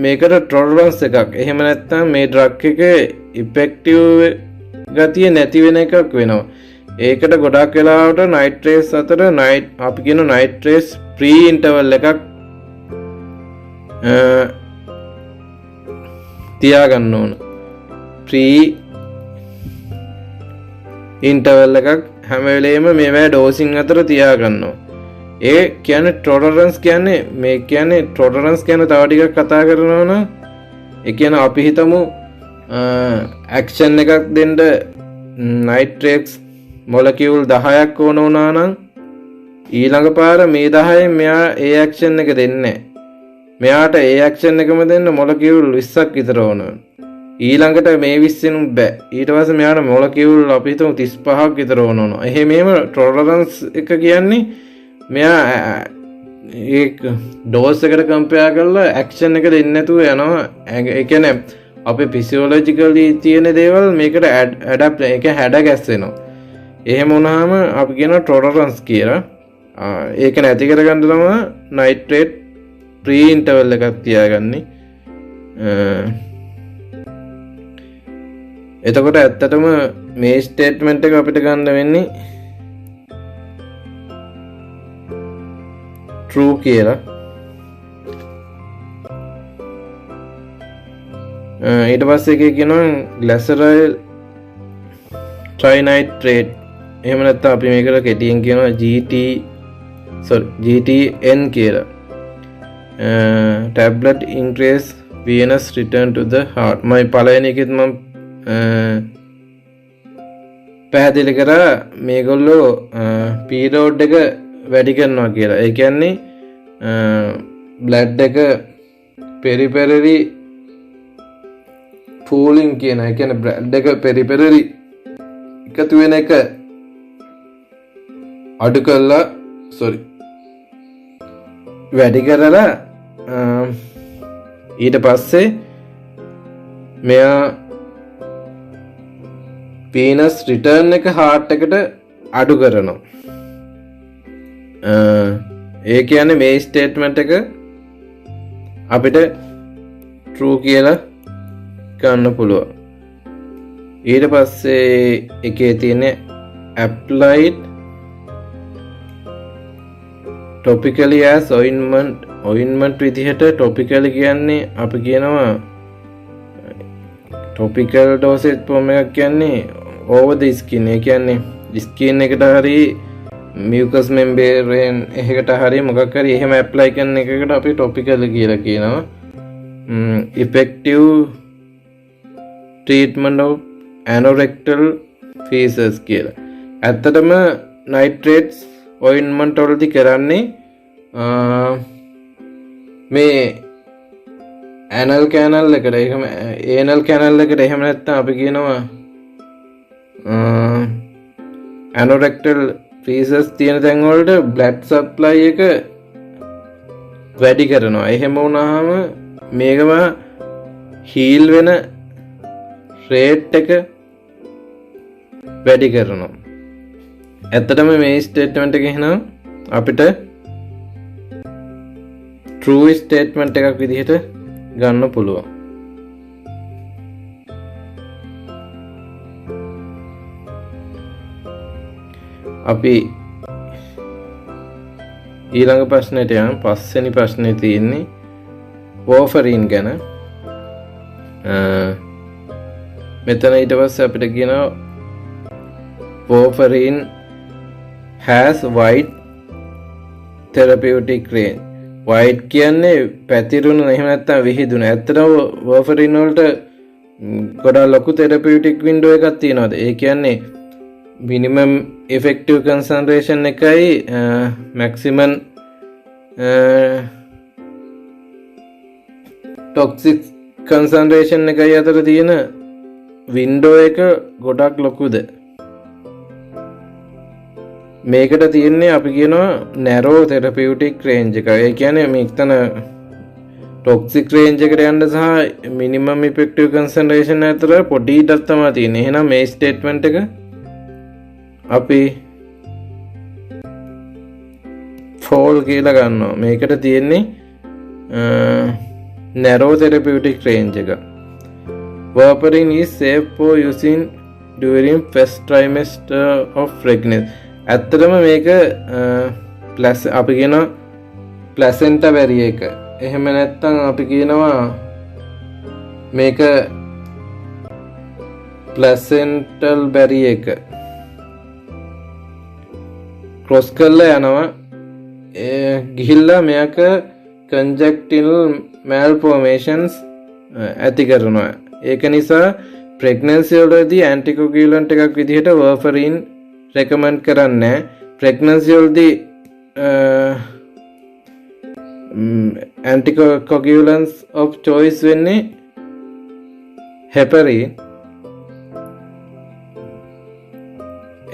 [SPEAKER 1] මේකට tolerance එකක්. එහෙම නැත්නම් මේ drug එකේ effective ගතිය නැති වෙන එකක් වෙනවා. ඒකට ගොඩක් වෙලාවට nitrates අතර අපි කියන nitrates free interval එකක් තියාගන්න ඕන. free interval එකක් හැම වෙලේම මේවා ඩෝසින් අතර තියාගන්නවා. ඒ කියන්නේ tolerance කියන්නේ මේ කියන්නේ tolerance ගැන තව ටිකක් කතා කරනවා නම් ඒ කියන්නේ අපි හිතමු action එකක් දෙන්න nitrates molecule 10ක් ඕන වුණා නම් ඊළඟ පාර මේ 10න් මෙයා ඒ action එක දෙන්නේ නැහැ. මෙයාට ඒ action එකම දෙන්න molecule 20ක් විතර ඕන. ඊළඟට මේ 20න් බෑ. ඊට පස්සේ මෙයාට මොලකියුල් අපි හිතමු 35ක් විතර ඕන. එහෙම ටොලරන්ස් එක කියන්නේ මෙයා ඒ ඩෝස් එකට කම්පෙයාර් කරලා ඇක්ෂන් එක දෙන්නේ නැතුව යනවා. ඒ කියන්නේ අපේ ෆිසියොලොජිකලි තියෙන දේවල් මේකට ඇඩැප්ට් ඒක හැඩ ගැස්සෙනවා. එහෙම වුණාම අපි කියනවා ටොලරන්ස් කියලා. ඒක නැති කරගන්න තමයි නයිට්‍රේට් ප්‍රී ඉන්ටර්වල් එකක් තියාගන්නේ. එතකොට ඇත්තටම මේ ස්ටේට්මන්ට් එක අපිට ගන්න වෙන්නේ true කියලා. ඊට පස්සේ එකේ කියනවා glyceryl trinitrate. එහෙම නැත්නම් අපි මේකට කෙටියෙන් කියනවා GTN කියලා. tablet increase venous return to the heart. මම පළවෙනි එකෙත් මම පැහැදිලි කරා මේගොල්ලෝ පීලෝඩ් එක වැඩි කරනවා කියලා. ඒ කියන්නේ බ්ලඩ් එක පෙරිපෙරරි පූලින් කියන. ඒ කියන්නේ බ්ලඩ් එක පෙරිපෙරරි එකතු වෙන එක අඩු කරලා වැඩි කරලා ඊට පස්සේ මෙයා venous return එක heart එකට අඩු කරනවා. ඒ කියන්නේ මේ ස්ටේට්මන්ට් එක අපිට true කියලා ගන්න පුළුවන්. ඊට පස්සේ එකේ තියෙන applied topically as ointment විදිහට topical කියන්නේ අපි කියනවා topical dosage form එකක් කියන්නේ over the skin. ඒ කියන්නේ skin එකට හරි mucous membrane එකකට හරි මොකක් හරි එහෙම apply කරන එකකට අපි topical කියලා කියනවා. Effective treatment of anorectal feces කියලා. ඇත්තටම nitrates ointment වලදී කරන්නේ මේ anal canal එකට එහෙම anal canal එකට එහෙම නැත්නම් අපි කියනවා anorectal feces තියෙන තැන් වලට blood supply එක වැඩි කරනවා. එහෙම වුණාම මේකම heal වෙන rate එක වැඩි කරනවා. ඇත්තටම මේ ස්ටේට්මන්ට් එක එහෙනම් අපිට true statement එකක් විදිහට ගන්න පුළුවන්. අපි ඊළඟ ප්‍රශ්නෙට යමු. පස්වෙනි ප්‍රශ්නේ තියෙන්නේ warfarin ගැන. මෙතන ඊට පස්සේ අපිට කියනවා warfarin has wide therapeutic range. White කියන්නේ පැතිරුණු එහෙම නැත්නම් විහිදුණු. ඇත්තටම warfarin වලට ගොඩාක් ලොකු therapeutic window එකක් තියෙනවා. ඒ කියන්නේ minimum effective concentration එකයි maximum ටොක්සික් කන්සන්ට්‍රේෂන් එකයි අතර තියෙන වින්ඩෝ එක ගොඩක් ලොකුද? මේකට තියෙන්නේ අපි කියනවා නැරෝ තෙරපියුටික් රේන්ජ් එක. ඒ කියන්නේ මේකතන ටොක්සික් රේන්ජ් එකට යන්න සහ මිනිමම් ඉෆෙක්ටිව් කන්සන්ට්‍රේෂන් අතර පොඩි ඉඩක් තමයි තියෙන්නේ. එහෙනම් මේ ස්ටේට්මන්ට් එක අපි ෆෝල් කියලා ගන්නවා. මේකට තියෙන්නේ narrow therapeutic range එක. warfarin is safe for using during first trimester of pregnancy. ඇත්තටම මේක අපි කියනවා ප්ලැසෙන්ටා බැරියර් එක. එහෙම නැත්නම් අපි කියනවා මේක ප්ලැසෙන්ටල් බැරියර් එක ක්‍රොස් කරලා යනවා. ගිහිල්ලා මෙයක conjunctival malformations ඇති කරනවා. ඒක නිසා pregnancy වලදී anticoagulant එකක් විදිහට warfarin recommend කරන්නේ. pregnancy වලදී anticoagulants of choice වෙන්නේ heparin.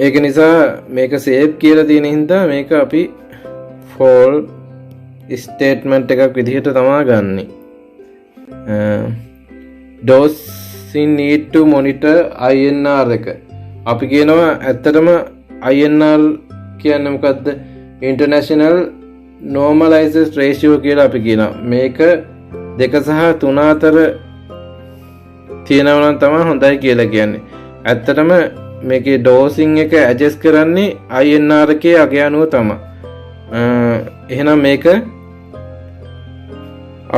[SPEAKER 1] ඒක නිසා මේක safe කියලා තියෙන හින්දා මේක අපි fall ස්ටේට්මන්ට් එකක් විදිහට තමා ගන්නෙ. dosing need to monitor INR එක. අපි කියනවා ඇත්තටම INR කියන්නේ මොකද්ද? International Normalized Ratio කියලා අපි කියනවා. මේක 2 සහ 3 අතර තියෙනවා නම් තමයි හොඳයි කියලා කියන්නේ. ඇත්තටම මේකේ dosing එක adjust කරන්නේ INR එකේ අගය අනුව තමයි. එහෙනම් මේක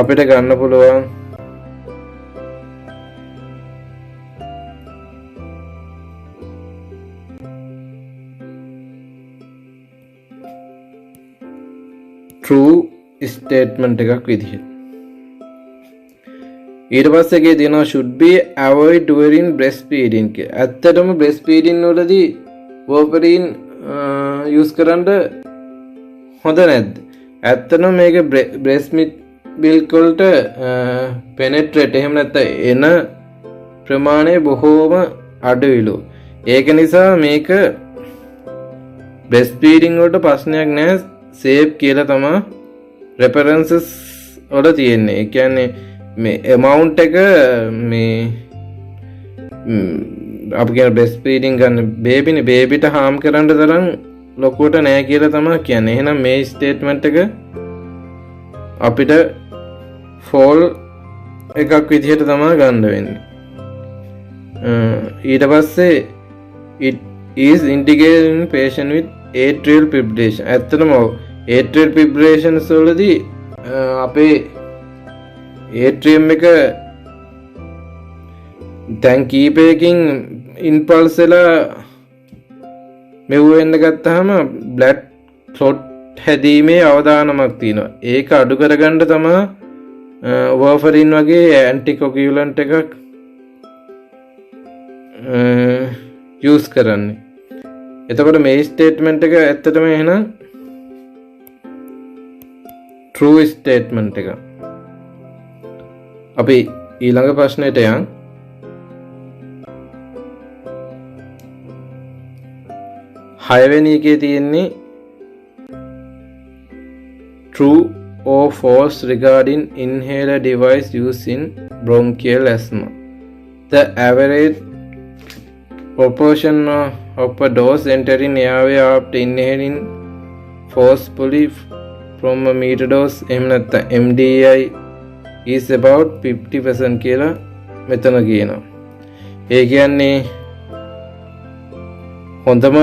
[SPEAKER 1] අපිට ගන්න පුළුවන් true statement එකක් විදිහට. ඊට පස්සේ එකේ තියෙනවා should be avoid during breastfeeding කියලා. ඇත්තටම breastfeeding වලදී warfarin use කරන්න හොඳ නැද්ද? ඇත්තටම මේක breast milk වලට penetrate එහෙම නැත්නම් එන ප්‍රමාණය බොහෝම අඩුයිලු. ඒක නිසා මේක breastfeeding වලට ප්‍රශ්නයක් නැහැ. safe කියලා තමයි references වල තියෙන්නේ. ඒ කියන්නේ මේ amount එක මේ අපි කියන breastfeeding ගන්න බේබිට harm කරන්න තරම් ලොකුවට නෑ කියලා තමයි කියන්නේ. එහෙනම් මේ ස්ටේට්මන්ට් එක අපිට fall එකක් විදිහට තමයි ගන්න වෙන්නේ. ඊට පස්සේ it is indicated in patient with atrial fibrillation. ඇත්තටම atrial fibrillation වලදී අපේ atrium එක දැන් කීපයකින් impulse වෙලා මෙව වෙන්න ගත්තාම blood clot හැදීමේ අවදානමක් තියෙනවා. ඒක අඩු කරගන්න තමයි warfarin වගේ anticoagulant එකක් use කරන්නේ. එතකොට මේ ස්ටේට්මන්ට් එක ඇත්තටම එහෙනම් true ස්ටේට්මන්ට් එක. අපි ඊළඟ ප්‍රශ්නෙට යන්. හයවෙනි එකේ තියෙන්නේ true or false regarding inhaler device used in bronchial asthma. The average proportion of a dose entering airway after inhaling forcefully from a meter dose MDI is about 50% කියලා මෙතන කියනවා. ඒ කියන්නේ හොඳම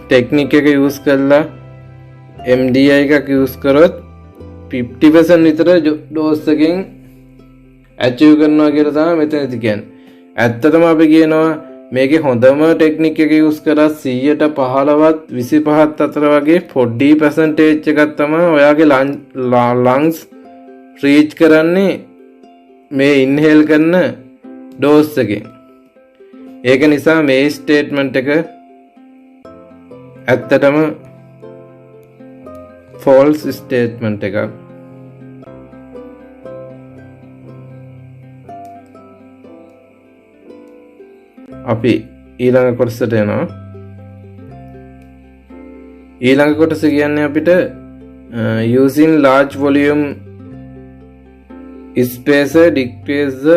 [SPEAKER 1] ටෙක්නික් එක යූස් කරලා MDI එකක් use කරොත් 50% විතර ඩෝස් එකෙන් ඇචීව් කරනවා කියලා තමයි මෙතනදි කියන්නේ. ඇත්තටම අපි කියනවා මේකේ හොඳම ටෙක්නික් එක යූස් කරා 100ට 15ත් 25ත් අතර වගේ පොඩි percentage එකක් තමයි ඔයාගේ lungs reach කරන්නේ මේ inhale කරන dose එකෙන්. ඒක නිසා මේ statement එක ඇත්තටම false statement එකක්. අපි ඊළඟ කොටසට යනවා. ඊළඟ කොටස කියන්නේ අපිට using large volume spacer decrease the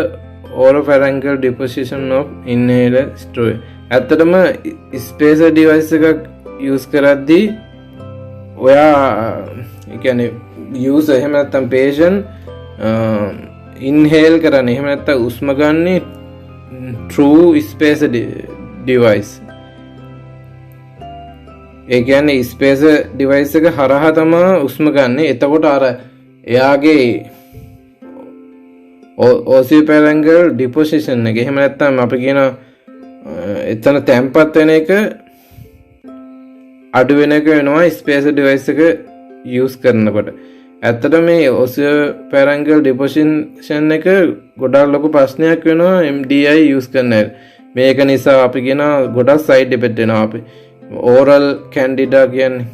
[SPEAKER 1] oropharyngeal deposition of inhaler straw. ඇත්තටම spacer device එකක් use කරද්දී ඔයා ඒ කියන්නේ user එහෙම නැත්නම් patient inhale කරන්නේ එහෙම නැත්නම් උස්ම ගන්නේ through spacer device. ඒ කියන්නේ spacer device එක හරහා තමයි උස්ම ගන්න. එතකොට අර එයාගේ oropharyngeal deposition එක එහෙම නැත්නම් අපි කියන එතන තැම්පත් වෙන එක අඩු වෙන එක වෙනවා spacer device එක use කරනකොට. ඇත්තට මේ oropharyngeal deposition එක ගොඩාක් ලොකු ප්‍රශ්නයක් වෙනවා MDI use කරන අය. මේක නිසා අපි කියන ගොඩක් side effect වෙනවා. අපි oral candida කියන්නේ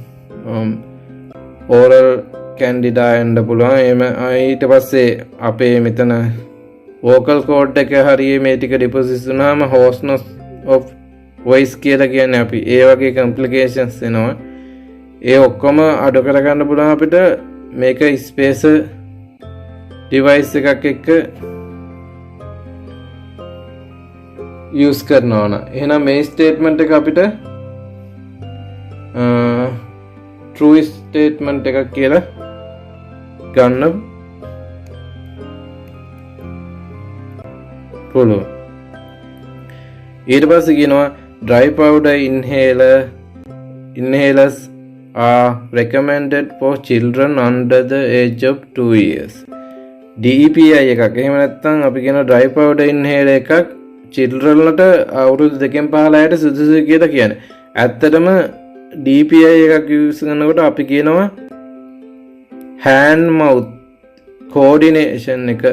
[SPEAKER 1] oral candida එන්න පුළුවන්. එහෙම ඊට පස්සේ අපේ මෙතන vocal cord එක හරිය මේ ටික deposit වුණාම hoarseness of voice කියලා කියන්නේ අපි ඒ වගේ complications එනවා. ඒ ඔක්කොම අඩු කරගන්න පුළුවන් අපිට මේක spacer device එකක් එක්ක use කරනවා නම්. එහෙනම් මේ statement එක අපිට true statement එකක් කියලා ගන්න පුළුවන්. ඊට පස්සේ කියනවා dry powder inhalers are recommended for children under the age of 2 years. DEPI එකක් එහෙම නැත්නම් අපි කියන dry powder inhaler එකක් children වලට අවුරුදු 2කින් 15ට සුදුසුයි කියලා කියන්නේ. ඇත්තටම DPI එකක් use කරනකොට අපි කියනවා hand mouth coordination එක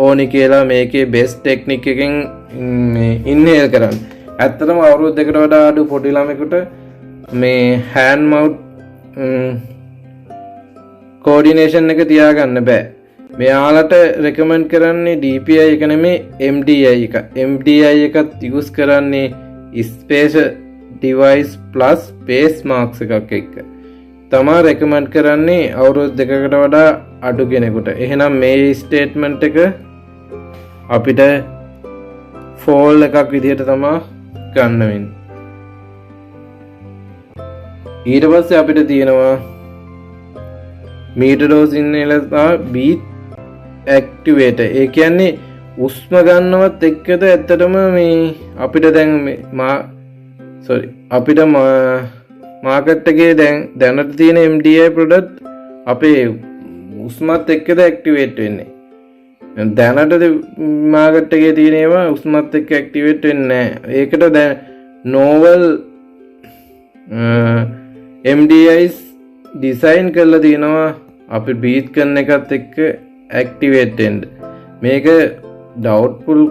[SPEAKER 1] ඕනි කියලා මේකේ best technique එකෙන් inhale කරන්න. ඇත්තටම අවුරුදු 2කට වඩා අඩු පොඩි ළමයෙකුට මේ hand mouth coordination එක තියාගන්න බෑ. මෙයාලට recommend කරන්නේ DPI එක නෙමෙයි MDI එක. MDI එකත් use කරන්නේ spacer device plus face mask එකක් එක්ක. තමා recommend කරන්නේ අවුරුදු 2කට වඩා අඩු කෙනෙකුට. එහෙනම් මේ statement එක අපිට fall එකක් විදිහට තමයි ගන්න වෙන්නේ. ඊට පස්සේ අපිට තියෙනවා meter dose inhaler beat activator. ඒ කියන්නේ උස්ම ගන්නවත් එක්කද ඇත්තටම මේ අපිට දැන් අපිට මාකට් එකේ දැනට තියෙන MDI product අපේ උස්මත් එක්කද ඇක්ටිවේට් වෙන්නේ. දැනට මාකට් එකේ තියෙන ඒවා උස්මත් එක්ක ඇක්ටිවේට් වෙන්නේ නැහැ. ඒකට දැන් novel MDIs design කරලා තියෙනවා අපි breathe කරන එකත් එක්ක ඇක්ටිවේට් වෙන්න. මේක doubtful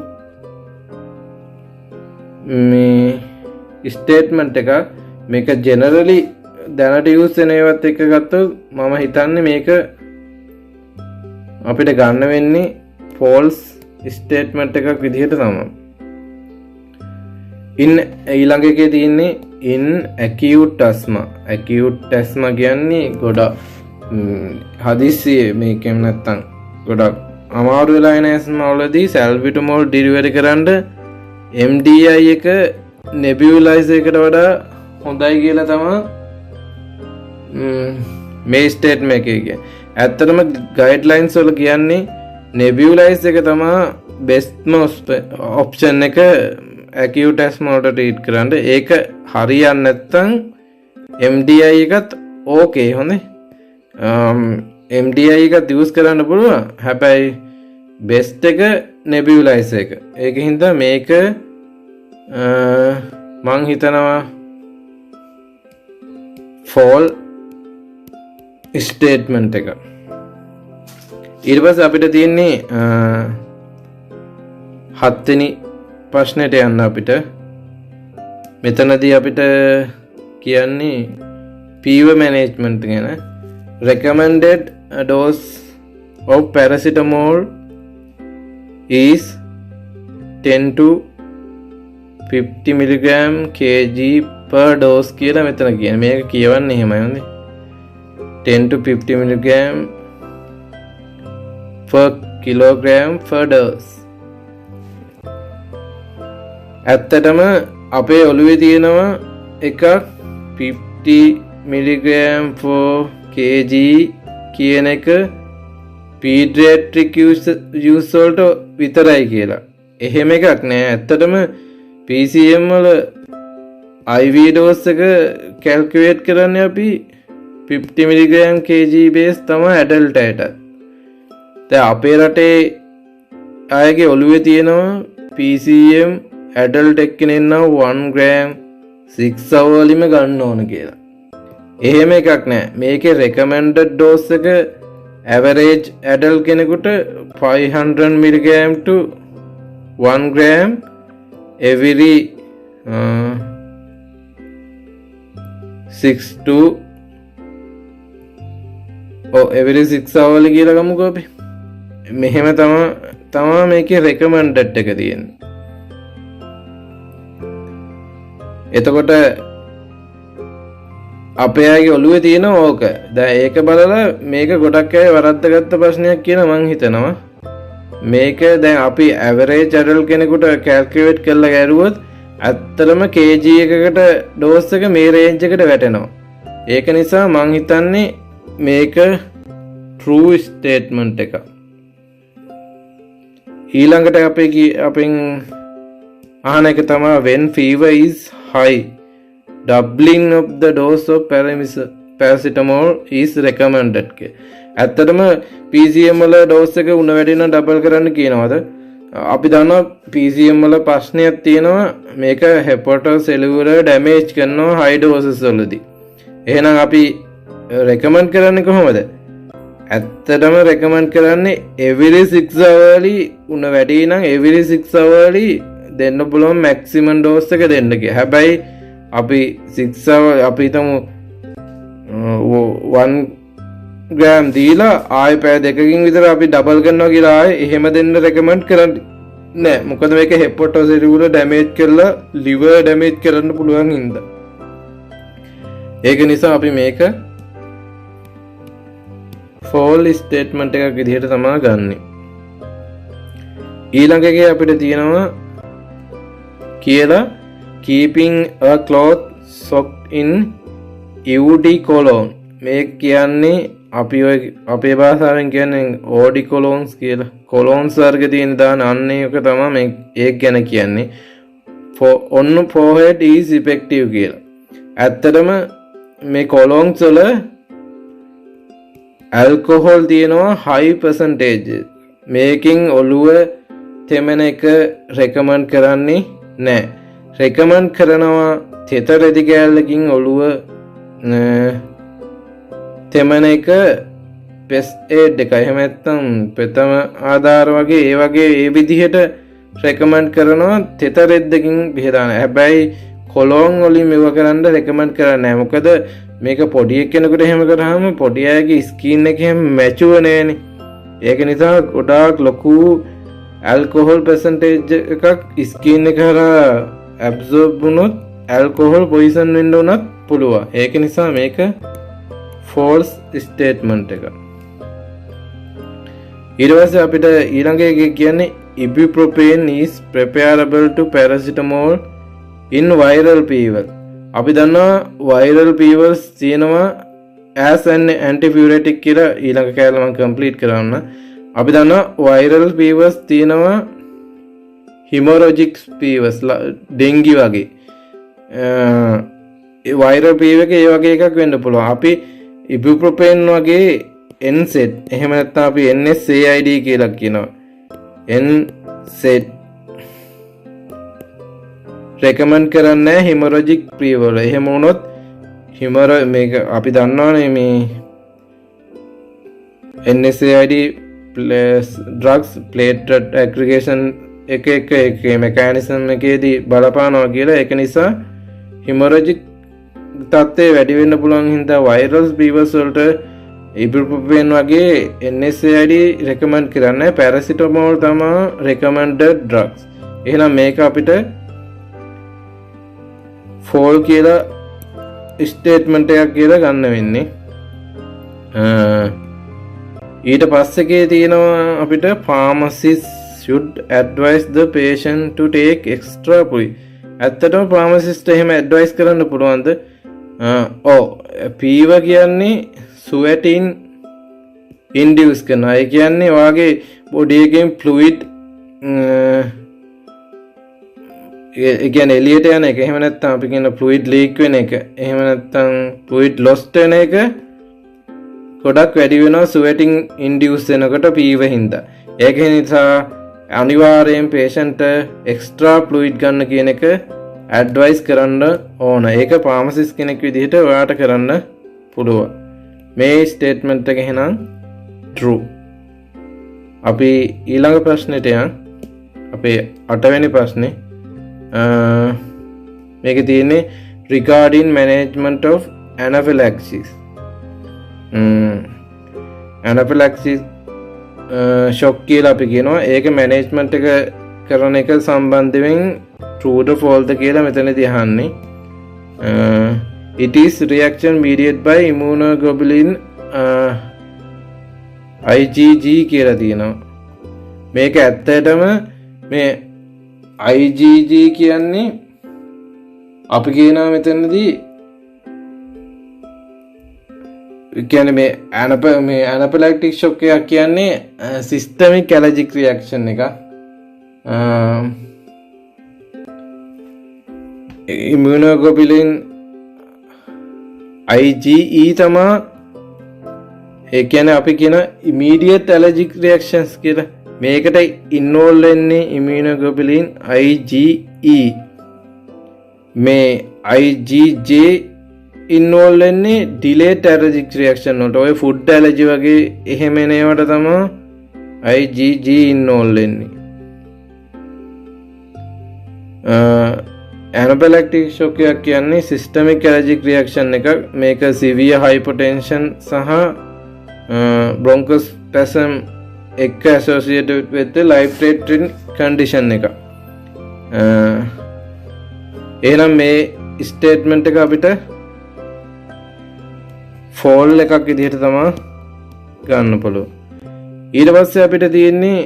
[SPEAKER 1] මේ ස්ටේට්මන්ට් එක. මේක ජෙනරලි දැනට යූස් වෙන ඒවත් එක්ක ගත්තොත් මම හිතන්නේ මේක අපිට ගන්න වෙන්නේ false ස්ටේට්මන්ට් එකක් විදිහට තමයි. ඊළඟ එකේ තියෙන්නේ in acute asthma. acute asthma කියන්නේ ගොඩක් හදිස්සියේ මේකෙම නැත්තම් ගොඩක් අමාරු වෙලා එන asthma වලදී salbutamol delivery කරන්න MDI එක nebulizer එකට වඩා හොඳයි කියලා තමයි මේ ස්ටේට්මන්ට් එකේ කියන්නේ. ඇත්තටම ගයිඩ්ලයින්ස් වල කියන්නේ nebulizer එක තමයි බෙස්ට්ම ඔප්ෂන් එක acute asthma වලට ට්‍රීට් කරන්න. ඒක හරියන්නේ නැත්නම් MDI එකත් ඕකේ හොඳයි. MDI එකත් යූස් කරන්න පුළුවන්. හැබැයි බෙස්ට් එක nebulizer එක. ඒකින්ද මේක මං හිතනවා fall statement එක. ඊට පස්සේ අපිට තියෙන්නේ 7 වෙනි ප්‍රශ්නෙට යන්න අපිට. මෙතනදී අපිට කියන්නේ fever management ගැන. recommended dose of paracetamol is 10 to 50 milligram kg per dose කියලා මෙතන කියන්නේ. මේක කියවන්නේ එහෙමයි හොඳේ. 10 to 50 milligram per kilogram per dose. ඇත්තටම අපේ ඔළුවේ තියෙනවා එකක් 50 milligram for kg කියන එක pediatric use වලට විතරයි කියලා. එහෙම එකක් නෑ. ඇත්තටම PCM වල IV dose එක calculate කරන්නේ අපි 50 milligram kg base තමයි adult එකට. දැන් අපේ රටේ අයගේ ඔළුවේ තියෙනවා PCM adult එක්කෙනෙක් නම් 1 gram 6 hourලිම ගන්න ඕන කියලා. එහෙම එකක් නෑ. මේකේ recommended dose එක average adult කෙනෙකුට 500 milligram to 1 gram every 6 to every 6 hours කියලා ගමුකෝ අපි. මෙහෙම තමා මේකේ recommended එක තියෙන්නේ. එතකොට අපේ අයගේ ඔළුවේ තියෙන ඕක. දැන් ඒක බලලා මේක ගොඩක් අය වරද්දාගත්ත ප්‍රශ්නයක් කියලා මං හිතනවා. මේක දැන් අපි average adult කෙනෙකුට calculate කරලා ගැරුවොත් ඇත්තටම kg එකකට dose එක මේ range එකට වැටෙනවා. ඒක නිසා මං හිතන්නේ මේක true statement එක. ඊළඟට අපෙන් අහන එක තමයි when fever is high doubling of the dose of paracetamol is recommended. ඇත්තටම PCM වල dose එක උණ වැඩි නම් double කරන්න කියනවාද? අපි දන්නවා PCM වල ප්‍රශ්නයක් තියෙනවා මේක hepatocellular damage කරනවා high doses වලදී. එහෙනම් අපි recommend කරන්නේ කොහොමද? ඇත්තටම recommend කරන්නේ every 6 hourly උණ වැඩි නම් every 6 hourly දෙන්න පුළුවන් maximum dose එක දෙන්න කියලා. හැබැයි අපි 6 hour අපි හිතමු 1 gram දීලා ආයෙ පැය දෙකකින් විතර අපි ඩබල් කරනවා කියලා ආයෙ එහෙම දෙන්න recommend කරන්නේ නෑ. මොකද මේක hepatocellular damage කරලා liver damage කරන්න පුළුවන් හින්දා. ඒක නිසා අපි මේක false statement එකක් විදිහට තමයි ගන්නෙ. ඊළඟ එකේ අපිට තියෙනවා කියලා keeping a cloth soaked in UD cologne. මේ කියන්නේ අපි අපේ භාෂාවෙන් කියන්නේ OD colognes කියලා. colognes වර්ග තියෙන දාන අන්නේ එක තමයි මේ ඒක ගැන කියන්නේ. on forehead is effective කියලා. ඇත්තටම මේ colognes වල alcohol තියෙනවා high percentage. මේකෙන් ඔළුව තෙමන එක recommend කරන්නේ නෑ. recommend කරනවා තෙත රෙදි කෑල්ලකින් ඔළුව තෙමන එක best aid එක. එහෙම නැත්නම් ප්‍රථම ආධාර වගේ ඒ විදිහට recommend කරනවා තෙත රෙද්දකින් බෙහෙදාන. හැබැයි කොලොන් වලින් මෙව කරන්න recommend කරන්නේ නැහැ. මොකද මේක පොඩි කෙනෙකුට එහෙම කරාම පොඩි අයගේ ස්කින් එක එහෙම මැචුව නෑනේ. ඒක නිසා ගොඩාක් ලොකු alcohol percentage එකක් ස්කින් එක හරහා absorb වුණොත් alcohol poison වෙන්න උනත් පුළුවන්. ඒක නිසා මේක false statement එක. ඊට පස්සේ අපිට ඊළඟ එක කියන්නේ ibuprofen is preparable to paracetamol in viral fever. අපි දන්නවා viral fevers තියෙනවා as an antipyretic කියලා. ඊළඟ කැලේ මම complete කරන්න. අපි දන්නවා viral fevers තියෙනවා hemorrhagic fevers dengue වගේ. viral fever එක ඒ වගේ එකක් වෙන්න පුළුවන්. අපි ibuprofen වගේ NSAID එහෙම නැත්නම් අපි NSAID කියලා කියනවා. NSAID recommend කරන්නේ hemorrhagic fever. එහෙම වුණොත් මේක අපි දන්නවනේ මේ NSAID drugs platelet aggregation එක mechanism එකේදී බලපානවා කියලා. ඒක නිසා hemorrhagic තත්ත්වය වැඩි වෙන්න පුළුවන් හින්දා viral fevers වලට ඉබුප්‍රොෆෙන් වගේ NSAID රෙකමන්ඩ් කරන්නේ පැරසිටමෝල් තමයි recommended drugs. එහෙනම් මේක අපිට fall කියලා ස්ටේට්මන්ට් එකක් කියලා ගන්න වෙන්නේ. ඊට පස්සේ තියෙනවා අපිට pharmacist should advise the patient to take extra PUI. ඇත්තටම pharmacist එහෙම advise කරන්න පුළුවන්ද? පීව කියන්නේ sweating induce කරනවා. ඒ කියන්නේ වාගේ body එකෙන් fluid ඒ කියන්නේ එළියට යන එක. එහෙම නැත්නම් අපි කියන fluid leak වෙන එක. එහෙම නැත්නම් fluid lost වෙන එක ගොඩක් වැඩි වෙනවා sweating induce වෙනකොට පීව හින්දා. ඒක නිසා අනිවාර්යෙන් patient extra fluid ගන්න කියන එක advice කරන්න ඕන. ඒක pharmacist කෙනෙක් විදිහට ඔයාට කරන්න පුළුවන්. මේ ස්ටේට්මන්ට් එක එහෙනම් true. අපි ඊළඟ ප්‍රශ්නෙට යන්. අපේ 8 වෙනි ප්‍රශ්නේ. මේක තියෙන්නේ regarding management of anaphylaxis. anaphylaxis shock කියලා අපි කියනවා. ඒක management එක කරන එක සම්බන්ධයෙන් true or false කියලා මෙතනදී අහන්නේ. It is reaction mediated by immunoglobulin IgG කියලා තියෙනවා. මේක ඇත්තටම මේ IgG කියන්නේ අපි කියනවා මෙතනදී කියන්නේ මේ anaphylactic shock එකක් කියන්නේ systemic allergic reaction එකක්. immunoglobulin IgE තමයි ඒ කියන්නේ අපි කියන immediate allergic reactions කියලා. මේකට involve වෙන්නේ immunoglobulin IgE. මේ IgJ involve වෙන්නේ delayed allergic reaction වලට. ඔය food allergy වගේ එහෙම එන ඒවාට තමයි IgG involve වෙන්නේ. Anaphylactic shock එකක් කියන්නේ systemic allergic reaction එකක්. මේක severe hypertension සහ bronchospasm එක්ක associated with the life threatening condition එක. එහෙනම් මේ statement එක අපිට fall එකක් විදිහට තමයි ගන්න පුළුවන්. ඊට පස්සේ අපිට තියෙන්නේ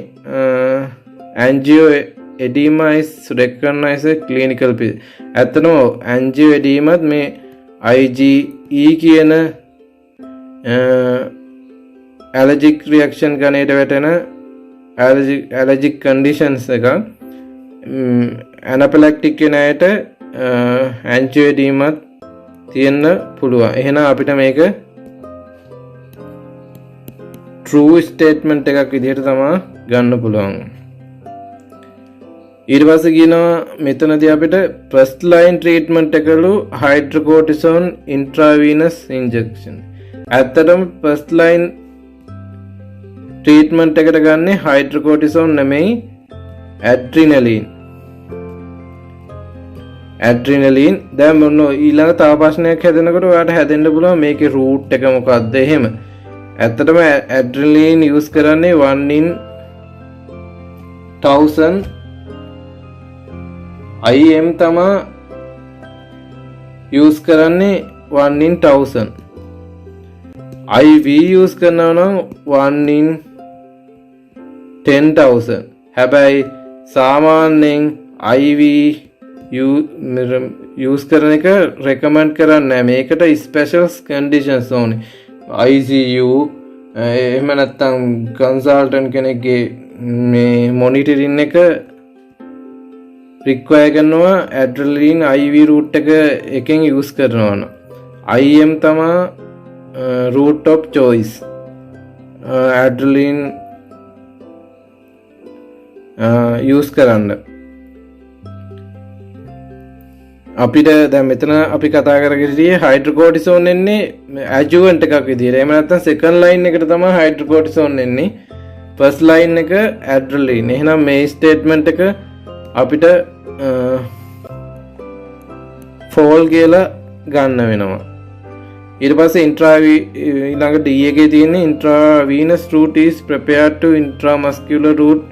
[SPEAKER 1] angioedema is recognized as clinical picture. ඇත්තටම angioedema මේ IgE කියන allergic reaction ගණයට වැටෙන allergic conditions එක. anaphylactic කියන අයට angioedema තියෙන්න පුළුවන්. එහෙනම් අපිට මේක true statement එකක් විදිහට තමයි ගන්න පුළුවන්. ඊට පස්සේ කියනවා මෙතනදී අපිට first line treatment එකලු hydrocortisone intravenous injection. ඇත්තටම first line treatment එකට ගන්නේ hydrocortisone නෙමෙයි adrenaline. දැන් මොන ඊළඟ තව ප්‍රශ්නයක් හැදෙනකොට ඔයාලට හැදෙන්න පුළුවන් මේකේ root එක මොකක්ද එහෙම. ඇත්තටම adrenaline use කරන්නේ 1 in 1000 IM තමයි use කරන්නේ 1 in 1000. IV use කරනවා නම් 1 in 10,000. හැබැයි සාමාන්‍යයෙන් IV use කරන එක recommend කරන්නේ නැහැ. මේකට special conditions ඕනේ. ICU එහෙම නැත්නම් consultant කෙනෙක්ගේ මේ monitoring එක require කරනවා adrenaline IV route එකෙන් use කරනවා නම්. IM තමයි route of choice. adrenaline use කරන්න. අපිට දැන් මෙතන අපි කතා කරගෙන ඉන්නේ hydrocortisone එන්නේ adjuvant එකක් විදියට. එහෙම නැත්නම් second line එකට තමයි hydrocortisone එන්නේ. first line එක adrenaline. එහෙනම් මේ statement එක අපිට fall කියලා ගන්න වෙනවා. ඊට පස්සේ ඊළඟ D එකේ තියෙන්නේ intravenous route is prepared to intramuscular route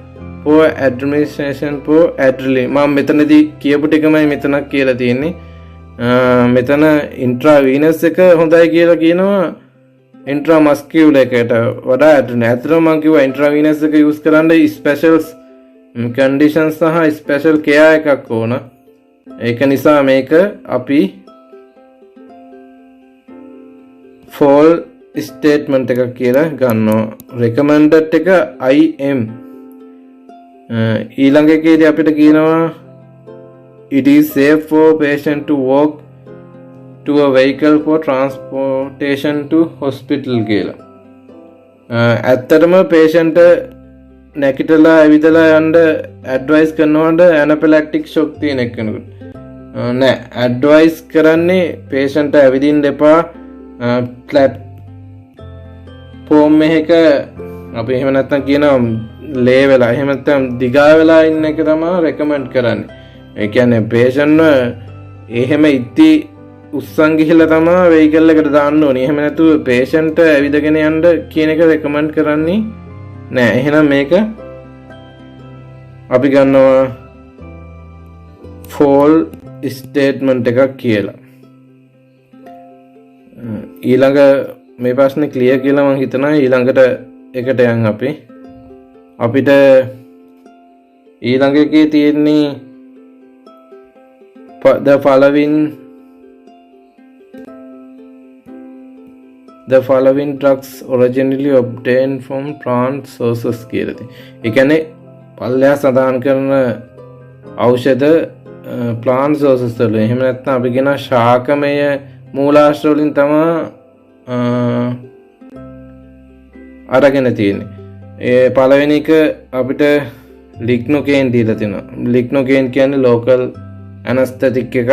[SPEAKER 1] for administration for adrenaline. මම මෙතනදී කියපු ටිකමයි මෙතනක් කියලා තියෙන්නේ. මෙතන intravenous එක හොඳයි කියලා කියනවා intramuscular එකට වඩා adrenaline. ඇත්තටම මම කිව්වා intravenous එක use කරන්න special conditions සහ special care එකක් ඕන. ඒක නිසා මේක අපි fall statement එකක් කියලා ගන්නවා. recommended එක IM. ඊළඟ එකේදී අපිට කියනවා it is safe for patient to walk to a vehicle for transportation to hospital කියලා. ඇත්තටම patient නැකිටලා ඇවිදලා යන්න ඇඩ්වයිස් කරනවද ඇනෆිලැක්ටික් ෂොක් තියෙන කෙනෙකුට? නෑ, ඇඩ්වයිස් කරන්නේ patient ඇවිදින්න එපා. ප්ලැට්ෆෝම් එකක අපි එහෙම නැත්නම් කියනවා ලේ වෙලා එහෙම නැත්නම් දිගා වෙලා ඉන්න එක තමයි රෙකමන්ඩ් කරන්නේ. ඒ කියන්නේ patient එහෙම ඉති උස්සන් ගිහිල්ලා තමයි වෙහිකල් එකට දාන්න ඕනේ. එහෙම නැතුව patient ඇවිදගෙන යන්න කියන එක රෙකමන්ඩ් කරන්නේ නෑ. එහෙනම් මේක අපි ගන්නවා fall statement එකක් කියලා. ඊළඟ මේ ප්‍රශ්නේ ක්ලියර් කියලා මම හිතනවා. ඊළඟට එකට යන් අපිට ඊළඟ එකේ තියෙන්නේ the following drugs originally obtained from plant sources කියලා තියෙනවා. ඒ කියන්නේ පල්ලෙහා සඳහන් කරන ඖෂධ plant sources වල එහෙම නැත්නම් අපි කියන ශාකමය මූලාශ්‍ර වලින් තමයි අරගෙන තියෙන්නේ. ඒ පළවෙනි එක අපිට ලිග්නොකේන් දීලා තිනවා. ලිග්නොකේන් කියන්නේ local anesthetic එකක්.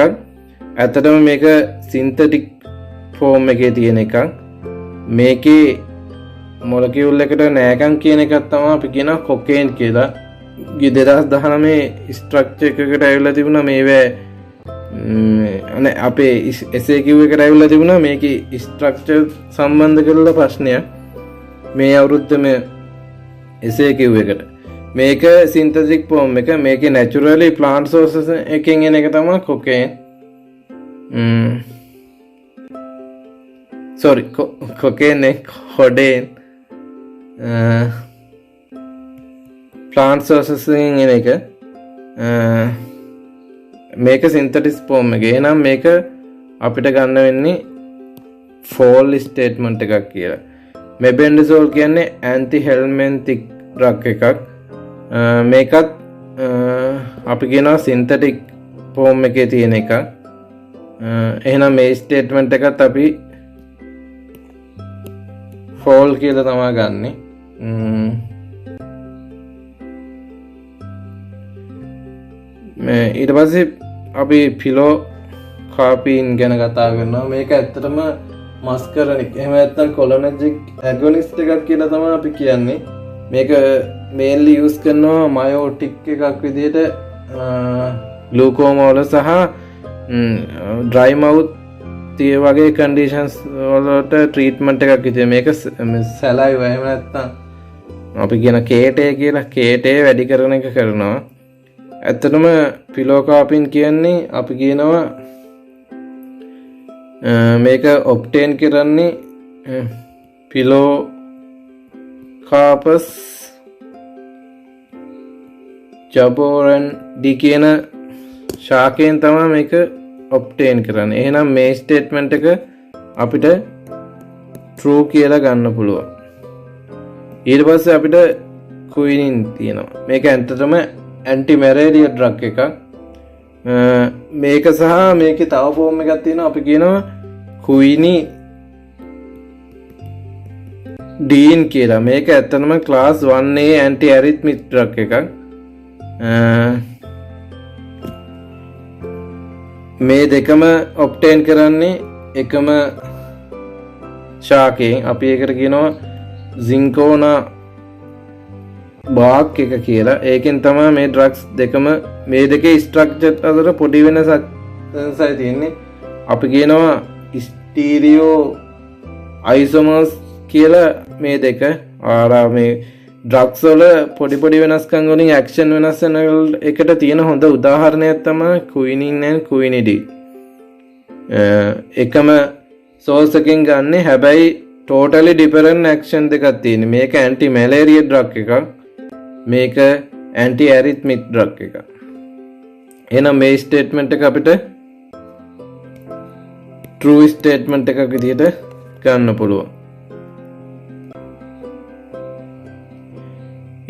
[SPEAKER 1] ඇත්තටම මේක synthetic form එකේ තියෙන එකක්. මේකේ මොලකියුල් එකට නෑකම් කියන එකක් තමයි අපි කියන කොකේන් කියලා. 2019 ස්ට්‍රක්චර් එකකට ඇවිල්ලා තිබුණා මේවා අනේ අපේ SAQ එකට ඇවිල්ලා තිබුණා මේකේ ස්ට්‍රක්චර් සම්බන්ධ කරලා ප්‍රශ්නයක් මේ අවුරුද්දේම SAQ එකට. මේක සින්තටික් ෆෝම් එක. මේකේ naturally plant sources එකෙන් එන එක තමයි cocaine. sorry cocaine කොඩේන් plant sources එකෙන් එන එක. මේක සින්තටික් ෆෝම් එක. එහෙනම් මේක අපිට ගන්න වෙන්නේ fall statement එකක් කියලා. මෙබෙන්ඩසෝල් කියන්නේ ඇන්ටිහෙල්මින්තික් ඩ්‍රග් එකක්. මේකත් අපි කියනවා සින්තටික් ෆෝම් එකේ තියෙන එකක්. එහෙනම් මේ ස්ටේට්මන්ට් එකත් අපි fall කියලා තමයි ගන්නෙ. ඊට පස්සේ අපි පිලෝකාපීන් ගැන කතා කරනවා. මේක ඇත්තටම මස්කරනික් එහෙම නැත්නම් කොලොනර්ජික් ඇගොනිස්ට් එකක් කියලා තමයි අපි කියන්නේ. මේක මේන්ලි යූස් කරනවා මයෝටික් එකක් විදිහට ග්ලූකෝමා වල සහ ඩ්‍රයි මවුත් තිය වගේ කන්ඩිෂන්ස් වලට ට්‍රීට්මන්ට් එකක් විදිහට. මේක සැලයිව එහෙම නැත්නම් අපි කියන කේටේ කියලා කේටේ වැඩි කරන එක කරනවා. ඇත්තටම පිලෝකාපින් කියන්නේ අපි කියනවා මේක ඔබ්ටේන් කරන්නේ පිලෝකාපස් ජබෝරන්ඩි කියන ශාකයෙන් තමයි මේක ඔබ්ටේන් කරන්නේ. එහෙනම් මේ ස්ටේට්මන්ට් එක අපිට true කියලා ගන්න පුළුවන්. ඊට පස්සේ අපිට ක්විනින් තියෙනවා. මේක ඇත්තටම ඇන්ටි මැලේරියා ඩ්‍රග් එකක්. මේක සහ මේකේ තව ෆෝම් එකක් තියෙනවා. අපි කියනවා ක්විනි ඩීන් කියලා. මේක ඇත්තටම ක්ලාස් 1A ඇන්ටි ඇරිත්මික් ඩ්‍රග් එකක්. මේ දෙකම ඔබ්ටේන් කරන්නේ එකම ශාකයෙන්. අපි ඒකට කියනවා සින්කෝනා බාක් එක කියලා. ඒකෙන් තමයි මේ ඩ්‍රග්ස් දෙකම මේ දෙකේ ස්ට්‍රක්චර් අතර පොඩි වෙනසක් තියෙන්නේ. අපි කියනවා ස්ටීරියෝ අයිසෝමර්ස් කියලා මේ දෙක ආර මේ ඩ්‍රග්ස් වල පොඩි පොඩි වෙනස්කම් වලින් ඇක්ෂන් වෙනස් වෙන එකට තියෙන හොඳ උදාහරණයක් තමයි ක්විනින් and ක්විනිඩි. එකම සෝස් එකෙන් ගන්න හැබැයි totally different action දෙකක් තියෙනවා. මේක anti malaria drug එකක්. මේක anti arrhythmic drug එකක්. එහෙනම් මේ statement එක අපිට true statement එකක් විදිහට ගන්න පුළුවන්.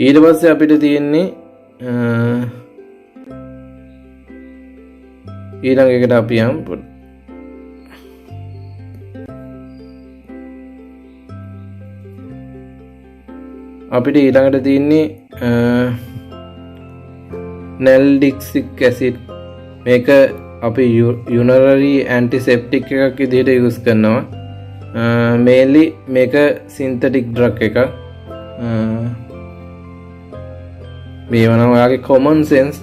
[SPEAKER 1] ඊට පස්සේ අපිට තියෙන්නේ ඊළඟ එකට අපි යමු. අපිට ඊළඟට තියෙන්නේ naldixic acid. මේක අපි urinary antiseptic එකක් විදිහට use කරනවා. mainly මේක synthetic drug එකක්. මේ වන ඔයාගේ common sense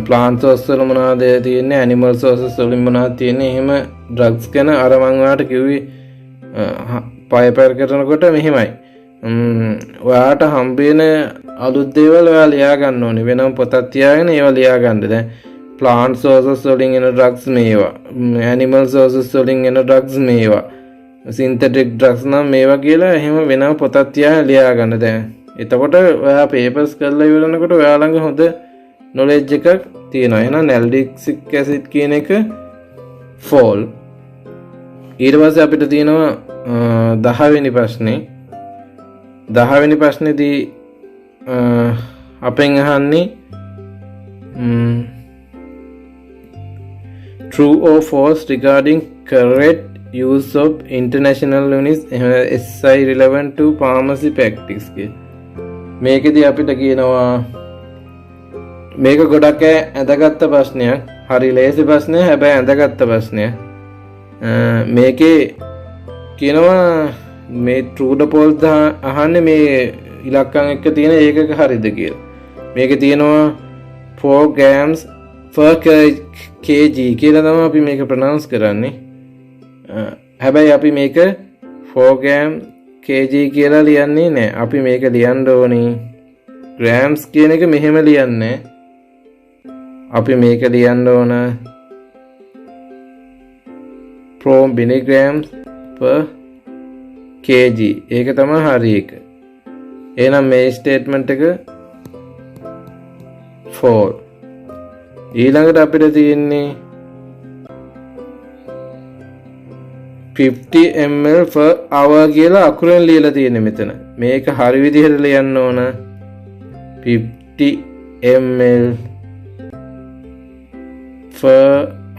[SPEAKER 1] plant source වල මොනවද තියෙන්නේ animal sources වලින් මොනවද තියෙන්නේ එහෙම drugs ගැන අර මම ඔයාලට කිව්වේ පයපර් කරනකොට මෙහෙමයි. ඔයාට හම්බෙන අලුත් දේවල් ඔයා ලියා ගන්න ඕනේ. වෙනම පොතක් තියාගෙන ඒවා ලියා ගන්න. දැන් plant sources වලින් එන drugs මේවා. animal sources වලින් එන drugs මේවා. synthetic drugs නම් මේවා කියලා එහෙම වෙනම පොතක් තියාගෙන ලියා ගන්න. දැන් එතකොට ඔයා papers කරලා ඉවරනකොට ඔයා ළඟ හොඳ knowledge එකක් තියෙනවා. එහෙනම් naldixic acid කියන එක fall. ඊට පස්සේ අපිට තියෙනවා 10 වෙනි ප්‍රශ්නේ. 10 වෙනි ප්‍රශ්නේදී අපෙන් අහන්නේ true or false regarding correct use of international units SI relevant to pharmacy practice කියලා. මේකෙදී අපිට කියනවා මේක ගොඩක් ඇඳගත්ත ප්‍රශ්නයක්. හරි ලේසි ප්‍රශ්නයක් හැබැයි ඇඳගත්ත ප්‍රශ්නයක්. මේකේ කියනවා මේ true or false අහන්නේ මේ ඉලක්කම් එක්ක තියෙන ඒකක හරිද කියලා. මේකේ තියෙනවා 4 grams per kg කියලා තමයි අපි මේක ප්‍රොනවුන්ස් කරන්නේ. හැබැයි අපි මේක 4 gram kg කියලා ලියන්නේ නැහැ. අපි මේක ලියන්න ඕනේ grams කියන එක මෙහෙම ලියන්නේ. අපි මේක ලියන්න ඕන milligrams per kg. ඒක තමයි හරි එක. එහෙනම් මේ ස්ටේට්මන්ට් එක 4. ඊළඟට අපිට තියෙන්නේ 50 ml per hour කියලා අකුරෙන් ලියලා තියෙන්නේ මෙතන. මේක හරි විදිහට ලියන්න ඕන 50 ml per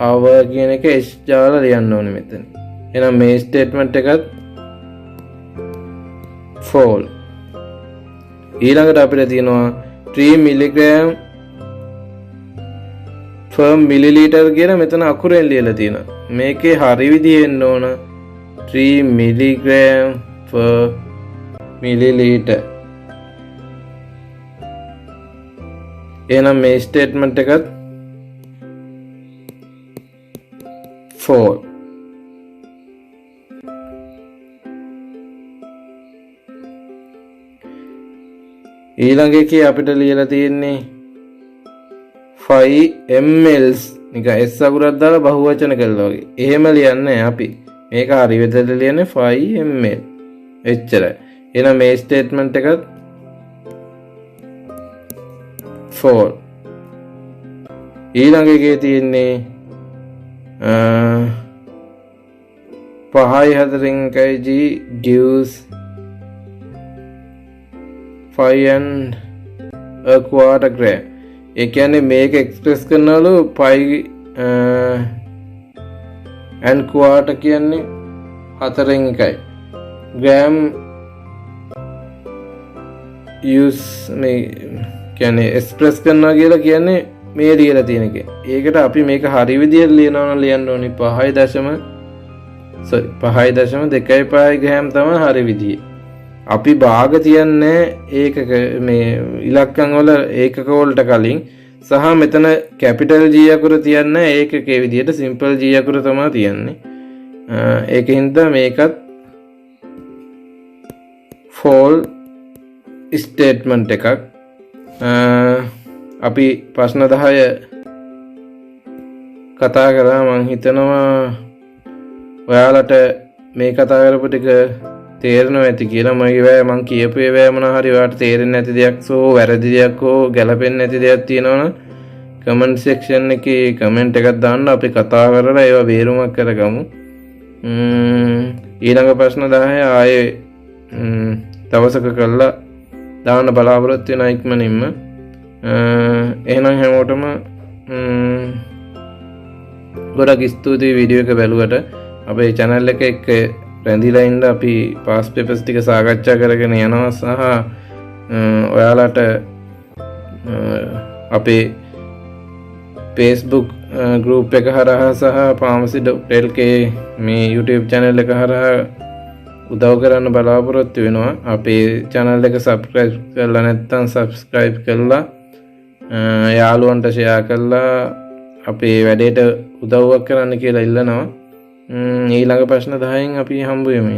[SPEAKER 1] hour කියන එක h දාලා ලියන්න ඕනේ මෙතන. එහෙනම් මේ ස්ටේට්මන්ට් එකත් fall. ඊළඟට අපිට තියෙනවා 3 mg per milliliter කියලා මෙතන අකුරෙන් ලියලා තියෙනවා. මේකේ හරි විදිහෙන්න ඕන 3 mg per milliliter. එහෙනම් මේ ස්ටේට්මන්ට් එකත් fall. ඊළඟ එකේ අපිට ලියලා තියෙන්නේ 5 ml නිකන් S අකුරක් දාලා බහුවචන කළා වගේ. එහෙම ලියන්නේ අපි. මේක හරි විදිහට ලියන්නේ 5 ml. එච්චරයි. එහෙනම් මේ ස්ටේට්මන්ට් එකත් 4. ඊළඟ එකේ තියෙන්නේ 5 kg gives 5 gram. ඒ කියන්නේ මේක එක්ස්ප්‍රෙස් කරනවලු 5 and quarter කියන්නේ 4 gram use මේ කියන්නේ එක්ස්ප්‍රෙස් කරනවා කියලා කියන්නේ මේ ලියලා තියෙන එක. ඒකට අපි මේක හරි විදිහට ලියනවා නම් ලියන්න ඕනේ 5.25 gram තමයි හරි විදිය. අපි භාග තියන්නේ ඒකක මේ ඉලක්කම් වල ඒකක වලට කලින් සහ මෙතන කැපිටල් G අකුර තියන්නේ ඒකකේ විදියට සිම්පල් G අකුර තමයි තියන්නේ. ඒකින්ද මේකත් ෆෝල් ස්ටේට්මන්ට් එකක්. අපි ප්‍රශ්න 10 කතා කරා. මං හිතනවා ඔයාලට මේ කතා කරපු ටික තේරෙනවා ඇති කියලා. මං කියපු ඒවා මොනවා හරි ඔයාලට තේරෙන්නේ නැති දෙයක් සෝ වැරදි දෙයක් හෝ ගැලපෙන්නේ නැති දෙයක් තියෙනවනම් කමෙන්ට් සෙක්ෂන් එකේ කමෙන්ට් එකක් දාන්න. අපි කතා කරලා ඒවා බේරුමක් කරගමු. ඊළඟ ප්‍රශ්න 10 ආයේ දවසක කළා දාන්න බලාපොරොත්තු වෙන ඉක්මනින්ම. එහෙනම් හැමෝටම ගොඩක් ස්තුතියි වීඩියෝ එක බැලුවට. අපේ channel එක එක්ක රැඳිලා ඉන්න අපි පාස් පේපර්ස් ටික සාකච්ඡා කරගෙන යනවා සහ ඔයාලට අපේ Facebook group එක හරහා සහ pharmacy.lk මේ YouTube channel එක හරහා උදව් කරන්න බලාපොරොත්තු වෙනවා. අපේ channel එක subscribe කරලා නැත්නම් subscribe කරලා යාළුවන්ට share කරලා අපේ වැඩේට උදව්වක් කරන්න කියලා ඉල්ලනවා. ඊළඟ ප්‍රශ්න 10න් අපි හම්බ වෙමු.